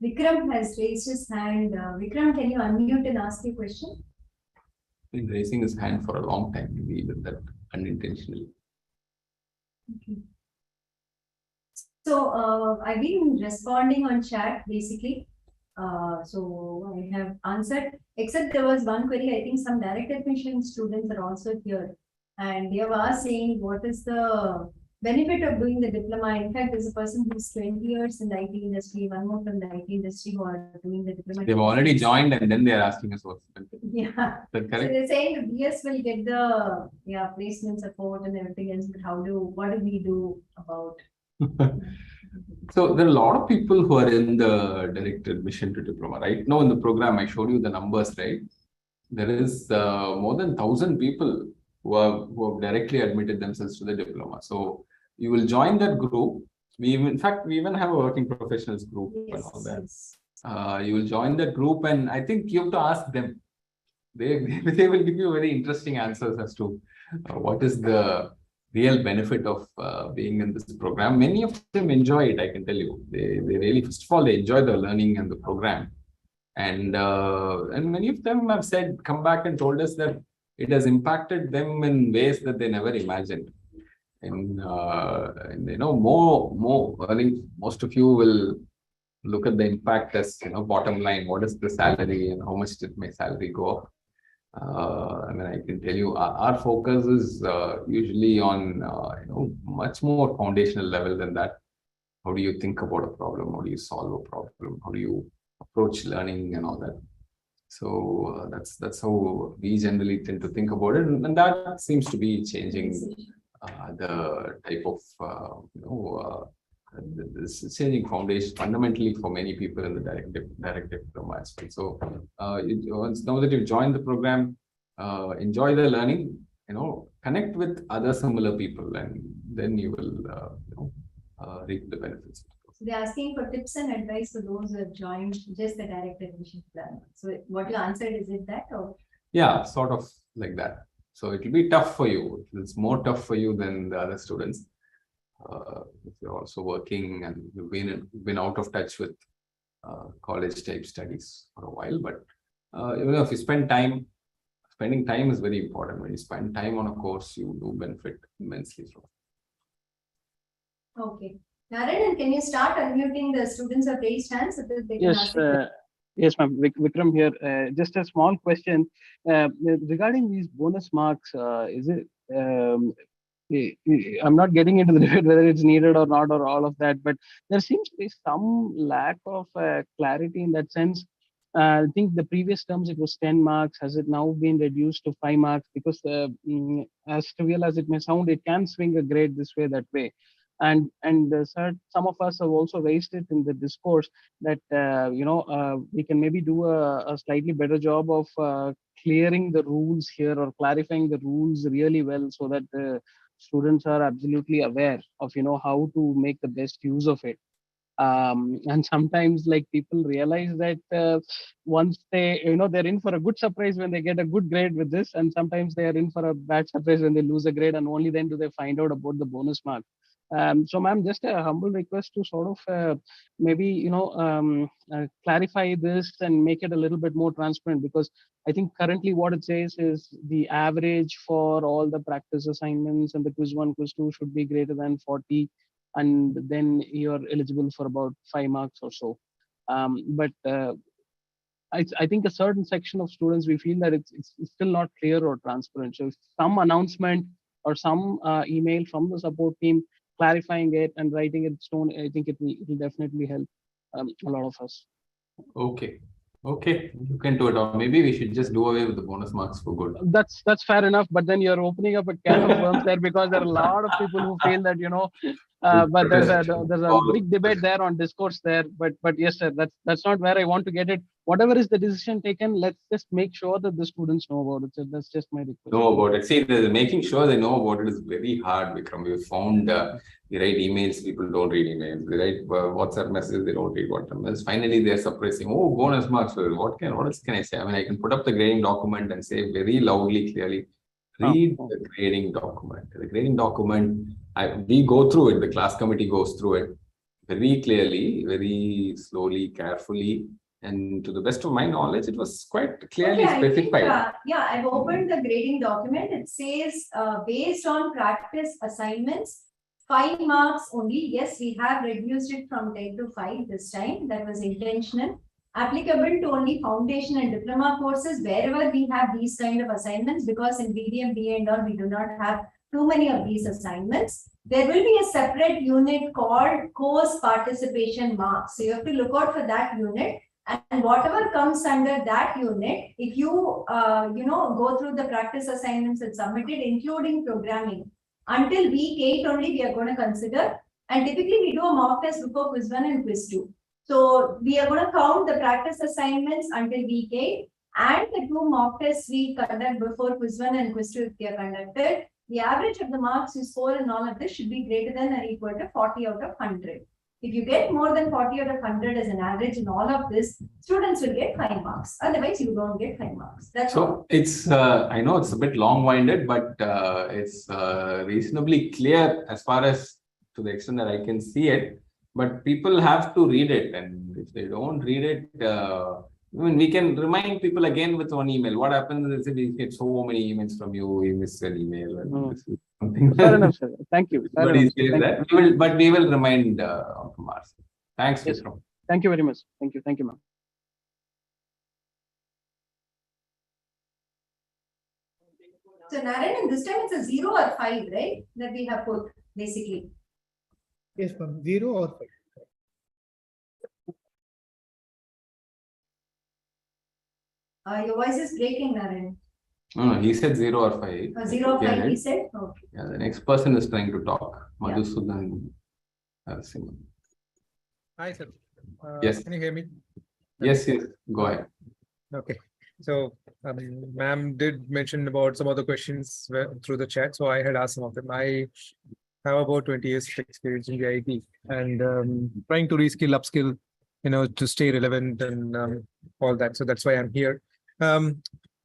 Vikram has raised his hand. Vikram, can you unmute and ask your question? Been raising his hand for a long time. Maybe even that unintentionally. Okay. So I've been responding on chat basically. So I have answered, except there was one query. I think some direct admission students are also here, and they have asked saying what is the benefit of doing the diploma. In fact, there's a person who's 20 years in the IT industry, one more from the IT industry who are doing the diploma. They've already joined and then they're asking us what's the benefit. Yeah. Is that So correct? they're saying the BS will get the placement support and everything else, but what do we do about? So there are a lot of people who are in the direct admission to diploma. Right now in the program, I showed you the numbers, right? There is more than 1,000 people who have directly admitted themselves to the diploma. So you will join that group. In fact, we even have a working professionals group and all that. Yes. You will join that group, and I think you have to ask them. They will give you very interesting answers as to what is the real benefit of being in this program. Many of them enjoy it, I can tell you. They really, first of all, they enjoy the learning and the program. And many of them have said, come back and told us that it has impacted them in ways that they never imagined. And more earning, most of you will look at the impact as, bottom line, what is the salary and how much did my salary go up? I can tell you our focus is usually on, much more foundational level than that. How do you think about a problem? How do you solve a problem? How do you approach learning and all that? So that's how we generally tend to think about it. And that seems to be changing the type of, this is changing foundation fundamentally for many people in the direct diploma as well. So now that you've joined the program, enjoy the learning, connect with other similar people, and then you will reap the benefits. So they're asking for tips and advice for those who have joined just the direct admission plan. So what you answered, is it that or? Yeah, sort of like that. So it will be tough for you. It's more tough for you than the other students. If you're also working and you've been out of touch with college type studies for a while, but if you spending time is very important. When you spend time on a course, you do benefit immensely from it. Okay. Narayan, can you start unmuting the students of raised hands so that they can Yes, ask the yes, ma'am. Vikram here. Just a small question regarding these bonus marks. Is it? I'm not getting into the debate whether it's needed or not or all of that, but there seems to be some lack of clarity in that sense. I think the previous terms it was 10 marks. Has it now been reduced to 5 marks? Because as trivial as it may sound, it can swing a grade this way, that way. And sir, some of us have also raised it in the discourse that we can maybe do a slightly better job of clearing the rules here or clarifying the rules really well so that the students are absolutely aware of how to make the best use of it. And sometimes like people realize that once they're in for a good surprise when they get a good grade with this, and sometimes they are in for a bad surprise when they lose a grade, and only then do they find out about the bonus mark. So ma'am, just a humble request to sort of maybe clarify this and make it a little bit more transparent, because I think currently what it says is the average for all the practice assignments and the quiz 1 quiz 2 should be greater than 40, and then you're eligible for about 5 marks or so. But I think a certain section of students, we feel that it's still not clear or transparent. So if some announcement or some email from the support team clarifying it and writing it stone, I think it will definitely help a lot of us. Okay. Okay, you can do it. Or maybe we should just do away with the bonus marks for good. That's fair enough, but then you're opening up a can of worms there, because there are a lot of people who feel that but there's a big debate there on discourse there. But yes, sir, that's not where I want to get it. Whatever is the decision taken, let's just make sure that the students know about it. So that's just my request. Know about it. See, making sure they know about it is very hard, Vikram. We found we write emails, people don't read emails. We write WhatsApp messages, they don't read WhatsApp messages. Finally, they're suppressing. Oh, bonus marks. What else can I say? I mean, I can put up the grading document and say very loudly, clearly, read the grading document. The grading document, we go through it. The class committee goes through it very clearly, very slowly, carefully. And to the best of my knowledge, it was quite clearly specified. I've opened the grading document. It says based on practice assignments, 5 marks only. Yes, we have reduced it from 10 to 5 this time. That was intentional. Applicable to only foundation and diploma courses wherever we have these kind of assignments, because in BDM, BA and all, we do not have too many of these assignments. There will be a separate unit called course participation marks. So you have to look out for that unit. And whatever comes under that unit, if you go through the practice assignments and submitted, including programming, until week 8 only we are going to consider. And typically we do a mock test before quiz 1 and quiz 2. So we are going to count the practice assignments until week 8 and the 2 mock tests we conduct before quiz 1 and quiz 2 if they are conducted. The average of the marks you score in all of this should be greater than or equal to 40 out of 100. If you get more than 40 out of 100 as an average in all of this, students will get 5 marks. Otherwise, you don't get 5 marks. That's so all. It's, I know it's a bit long-winded, but it's reasonably clear as far as to the extent that I can see it. But people have to read it. And if they don't read it, we can remind people again with one email. What happens is we get so many emails from you, we miss an email. And this is something fair enough, sir. Thank you. But we will remind from our side. Thanks, yes. Vikram. Thank you very much. Thank you, ma'am. So Narayan, this time it's a 0 or 5, right? That we have put basically. Yes, ma'am. 0 or 5. Your voice is breaking, Narayan. No, he said 0 or 5. 0 or 5, he said? Okay. Yeah, the next person is trying to talk. Madhusudan Narasimhan. Hi, sir. Yes. Can you hear me? Yes, go ahead. Okay. So, ma'am did mention about some of the questions through the chat. So I had asked some of them. have about 20 years of experience in the IT and trying to reskill, upskill, to stay relevant and all that. So that's why I'm here.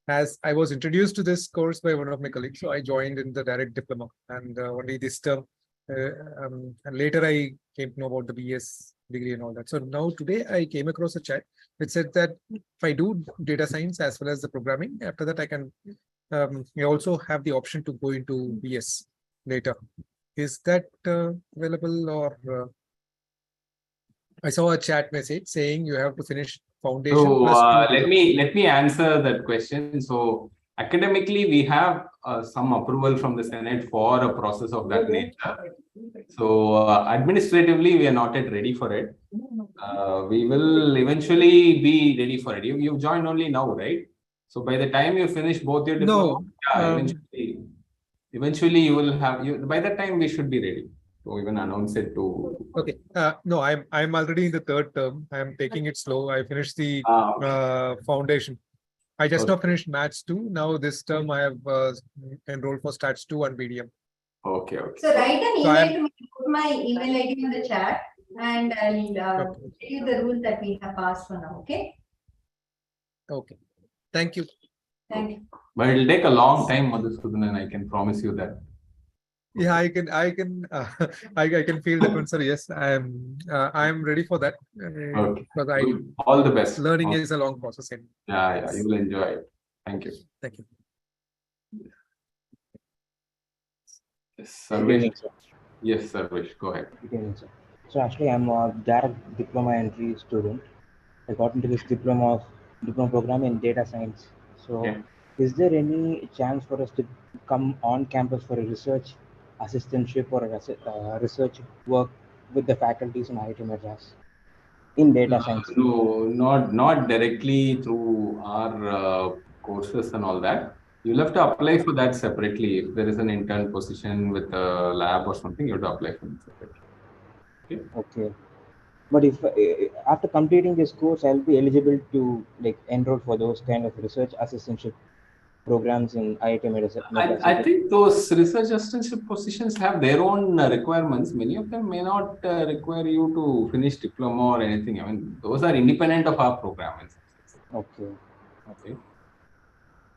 As I was introduced to this course by one of my colleagues, so I joined in the direct diploma, and only this term, and later I came to know about the BS degree and all that. So now today I came across a chat which said that if I do data science as well as the programming, after that I can you also have the option to go into BS later. Is that available, or I saw a chat message saying you have to finish foundation So plus two let me answer that question. So academically, we have some approval from the Senate for a process of that nature. So administratively, we are not yet ready for it. We will eventually be ready for it. You've joined only now, right? So by the time you finish both your diploma, eventually you will have by that time we should be ready to even announce it to. Okay. No, I'm already in the third term. I'm taking it slow. I finished the foundation. I just now finished Maths 2. Now this term I have enrolled for Stats 2 and medium. Okay. So write an email to me, put my email ID in the chat, and I'll tell you the rules that we have passed for now. Okay. Okay. Thank you. Thank you. But it'll take a long time, Madhusudan, and I can promise you that. Yeah, I can feel that one, sir. Yes, I'm ready for that. Okay. Because all the best. Learning is a long process. Yeah, you will enjoy it. Thank you. Thank you. Yes, Sarvesh. Yes, Sarvesh, go ahead. So actually, I'm a direct diploma entry student. I got into this diploma program in data science. So, is there any chance for us to come on campus for a research assistantship or a research work with the faculties in IIT Madras in data science? No, not directly through our courses and all that. You'll have to apply for that separately. If there is an intern position with a lab or something, you have to apply for it separately. Okay. But if after completing this course, I'll be eligible to enroll for those kind of research assistantship programs in IIT Madras. I think those research assistantship positions have their own requirements. Many of them may not require you to finish diploma or anything. I mean, those are independent of our program. Okay.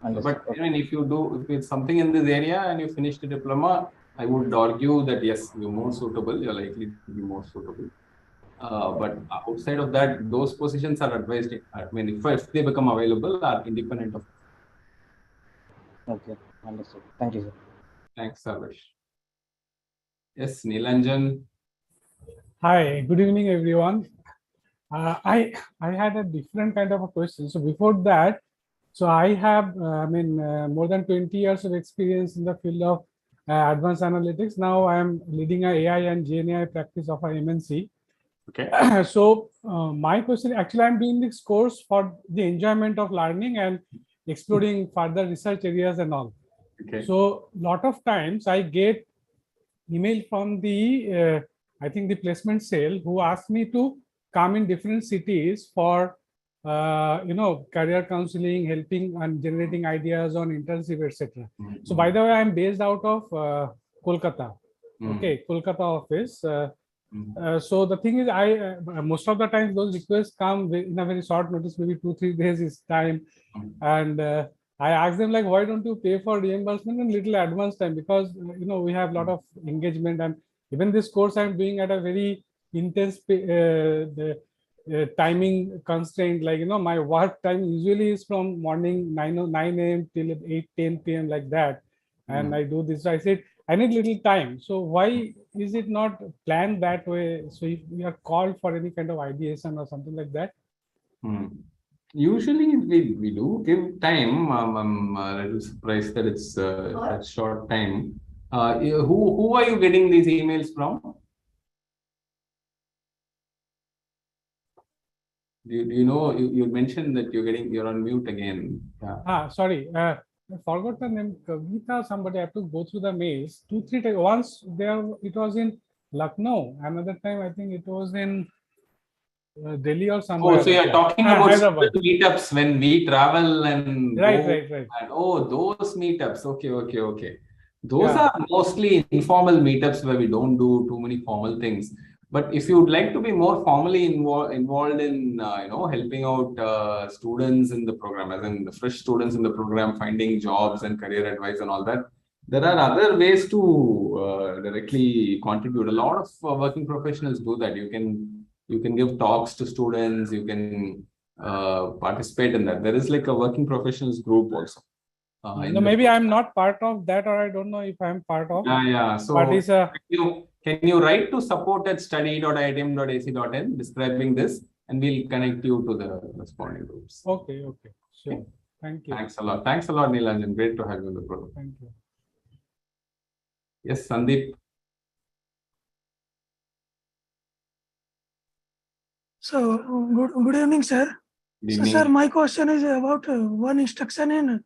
But I mean, if it's something in this area and you finish the diploma, I would argue that yes, you're more suitable. You're likely to be more suitable. But outside of that, those positions are advised. I mean, if they become available, are independent of. Okay, understood. Thank you, sir. Thanks, Sarvesh. Yes, Nilanjan. Hi, good evening, everyone. I had a different kind of a question. So before that, so I have, more than 20 years of experience in the field of advanced analytics. Now I am leading a AI and GenAI practice of a MNC. Okay. So my question, actually, I'm doing this course for the enjoyment of learning and exploring further research areas and all. Okay. So lot of times I get email from the, I think the placement cell, who asked me to come in different cities for, career counseling, helping and generating ideas on internship, etc. So by the way, I'm based out of Kolkata. Okay, Kolkata office. So the thing is, I most of the time those requests come in a very short notice, maybe 2-3 days is time, and I ask them like, why don't you pay for reimbursement in little advance time, because we have a lot of engagement, and even this course I'm doing at a very intense timing constraint. Like my work time usually is from morning 9 a.m. till 8-10 p.m. like that, and I do this. So I said I need little time. So why is it not planned that way? So if we are called for any kind of ideation or something like that? Usually we do give time. I'm a little surprised that it's that short time. Who are you getting these emails from? Do you know? You mentioned that you're on mute again. Yeah. Sorry. I forgot the name. Kavita, somebody. I have to go through the mails 2-3 times. Once it was in Lucknow. Another time, I think it was in Delhi or somewhere. Oh, so you're talking about meetups when we travel and right. And, those meetups. Okay. Those Yeah. are mostly informal meetups where we don't do too many formal things. But if you would like to be more formally involved in, helping out students in the program, as in the fresh students in the program, finding jobs and career advice and all that, there are other ways to directly contribute. A lot of working professionals do that. You can give talks to students. You can participate in that. There is like a working professionals group also. No, maybe I'm not part of that, or I don't know if I'm part of. Yeah. So But it's a can you write to support@study.iitm.ac.in describing this, and we'll connect you to the responding groups. okay. Sure. Thank you. Thanks a lot. Thanks a lot, Neelanjan. Great to have you on the program. Thank you. Yes, Sandeep. So, good evening, sir. Good So, evening. sir, my question is about one instruction in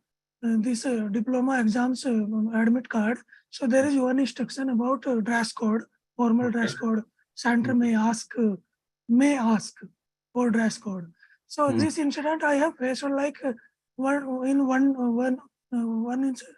this diploma exams admit card. So, there is one instruction about dress code, formal dress code. Center may ask for dress code. So, this incident I have faced like one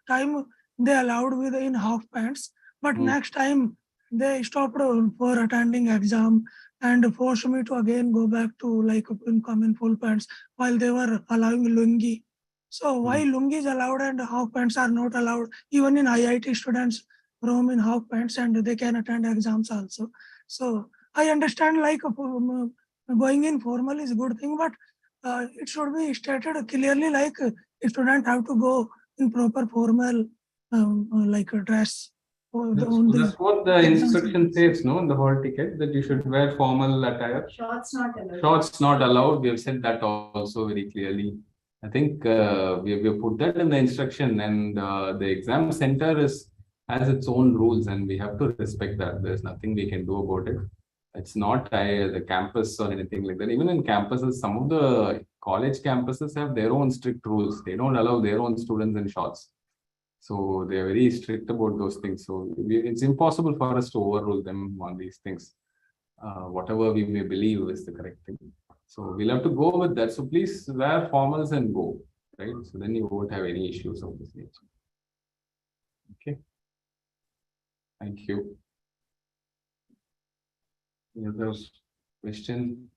time they allowed in half pants, but next time they stopped for attending exam and forced me to again go back to like come in full pants while they were allowing lungi. So why lungi is allowed and half pants are not allowed? Even in IIT students roam in half pants and they can attend exams also. So I understand like going in formal is a good thing, but it should be stated clearly like a student have to go in proper formal like a dress. That's what the instruction says, no, in the hall ticket, that you should wear formal attire. Shorts not allowed. Shorts not allowed. We have said that also very clearly. I think we have put that in the instruction, and the exam center has its own rules, and we have to respect that. There's nothing we can do about it. It's not the campus or anything like that. Even in campuses, some of the college campuses have their own strict rules. They don't allow their own students in shorts. So they are very strict about those things. So it's impossible for us to overrule them on these things. Whatever we may believe is the correct thing. So we'll have to go with that. So please wear formals and go, right? So then you won't have any issues of this nature. Okay. Thank you. Any other question?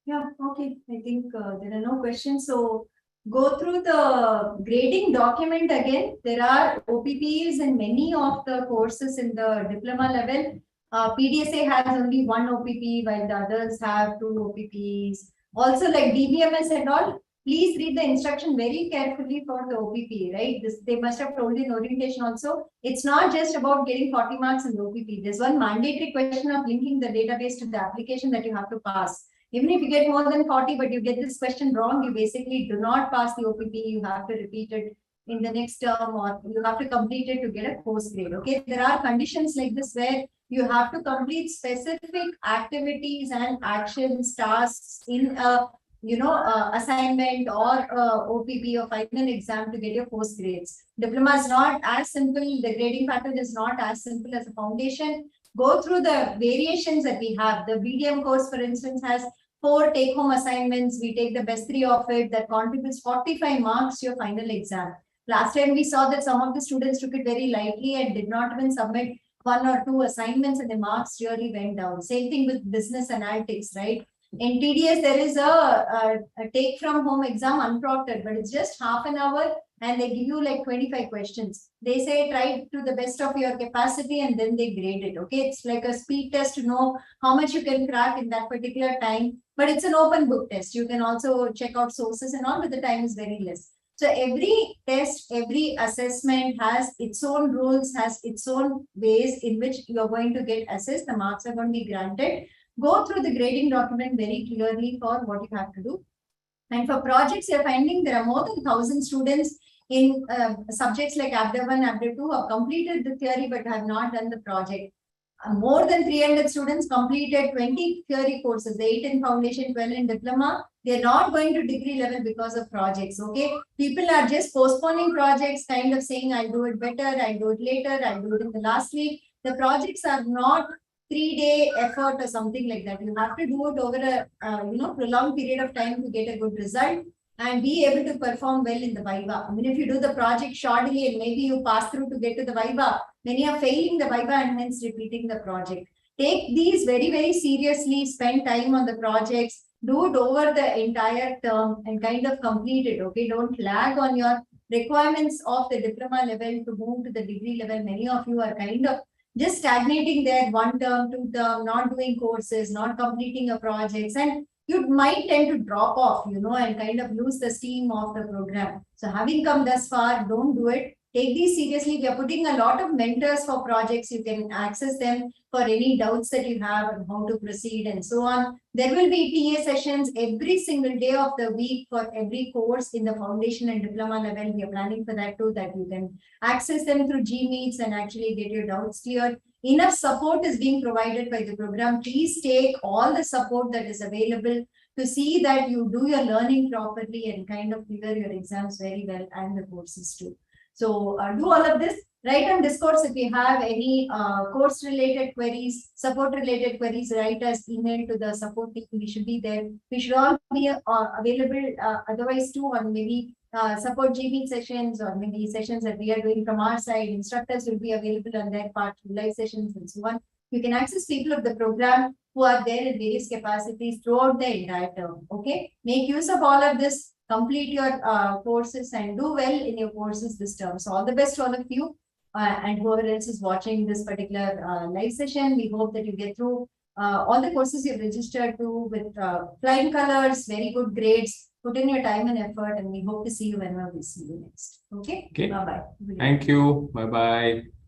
Yeah, okay. I think there are no questions. So go through the grading document again. There are OPPs in many of the courses in the diploma level. PDSA has only one OPP while the others have two OPPs. Also like DBMS and all, please read the instruction very carefully for the OPP, right? They must have told in orientation also. It's not just about getting 40 marks in the OPP. There's one mandatory question of linking the database to the application that you have to pass. Even if you get more than 40, but you get this question wrong, you basically do not pass the OPP. You have to repeat it in the next term, or you have to complete it to get a post grade. Okay, there are conditions like this where you have to complete specific activities and actions, tasks in a assignment or OPP or final exam to get your post grades. Diploma is not as simple. The grading pattern is not as simple as a foundation. Go through the variations that we have. The BDM course, for instance, has 4 take-home assignments. We take the best 3 of it. That contributes 45 marks to your final exam. Last time we saw that some of the students took it very lightly and did not even submit 1 or 2 assignments, and the marks really went down. Same thing with business analytics, right? In TDS, there is a take from home exam unproctored, but it's just half an hour and they give you like 25 questions. They say try to the best of your capacity and then they grade it. Okay, it's like a speed test to know how much you can crack in that particular time, but it's an open book test. You can also check out sources and all, but the time is very less. So every test, every assessment has its own rules, has its own ways in which you are going to get assessed. The marks are going to be granted. Go through the grading document very clearly for what you have to do. And for projects, you're finding there are more than 1,000 students in subjects like ABDA 1, ABDA 2 who have completed the theory but have not done the project. More than 300 students completed 20 theory courses, 8 in foundation, 12 in diploma. They're not going to degree level because of projects, okay? People are just postponing projects, kind of saying, I'll do it better, I'll do it later, I'll do it in the last week. The projects are not 3-day effort or something like that. You have to do it over a prolonged period of time to get a good result and be able to perform well in the Viva. I mean, if you do the project shortly and maybe you pass through to get to the Viva, many are failing the Viva and hence repeating the project. Take these very, very seriously, spend time on the projects, do it over the entire term and kind of complete it, okay? Don't lag on your requirements of the diploma level to move to the degree level. Many of you are kind of just stagnating there, 1 term, 2 term, not doing courses, not completing your projects, and you might tend to drop off, and kind of lose the steam of the program. So having come thus far, don't do it. Take these seriously. We are putting a lot of mentors for projects. You can access them for any doubts that you have on how to proceed and so on. There will be TA sessions every single day of the week for every course in the foundation and diploma level. We are planning for that too, that you can access them through Gmeets and actually get your doubts cleared. Enough support is being provided by the program. Please take all the support that is available to see that you do your learning properly and kind of clear your exams very well and the courses too. So do all of this. Write on Discord if you have any course related queries, support related queries, write us email to the support team. We should be there. We should all be available otherwise too on maybe support GB sessions or maybe sessions that we are doing from our side. Instructors will be available on their part, live sessions and so on. You can access people of the program who are there in various capacities throughout the entire term. Okay, make use of all of this. Complete your courses and do well in your courses this term. So all the best to all of you and whoever else is watching this particular live session. We hope that you get through all the courses you've registered to with flying colors, very good grades. Put in your time and effort, and we hope to see you whenever we see you next. Okay? Okay. Bye-bye. Thank you. Bye-bye.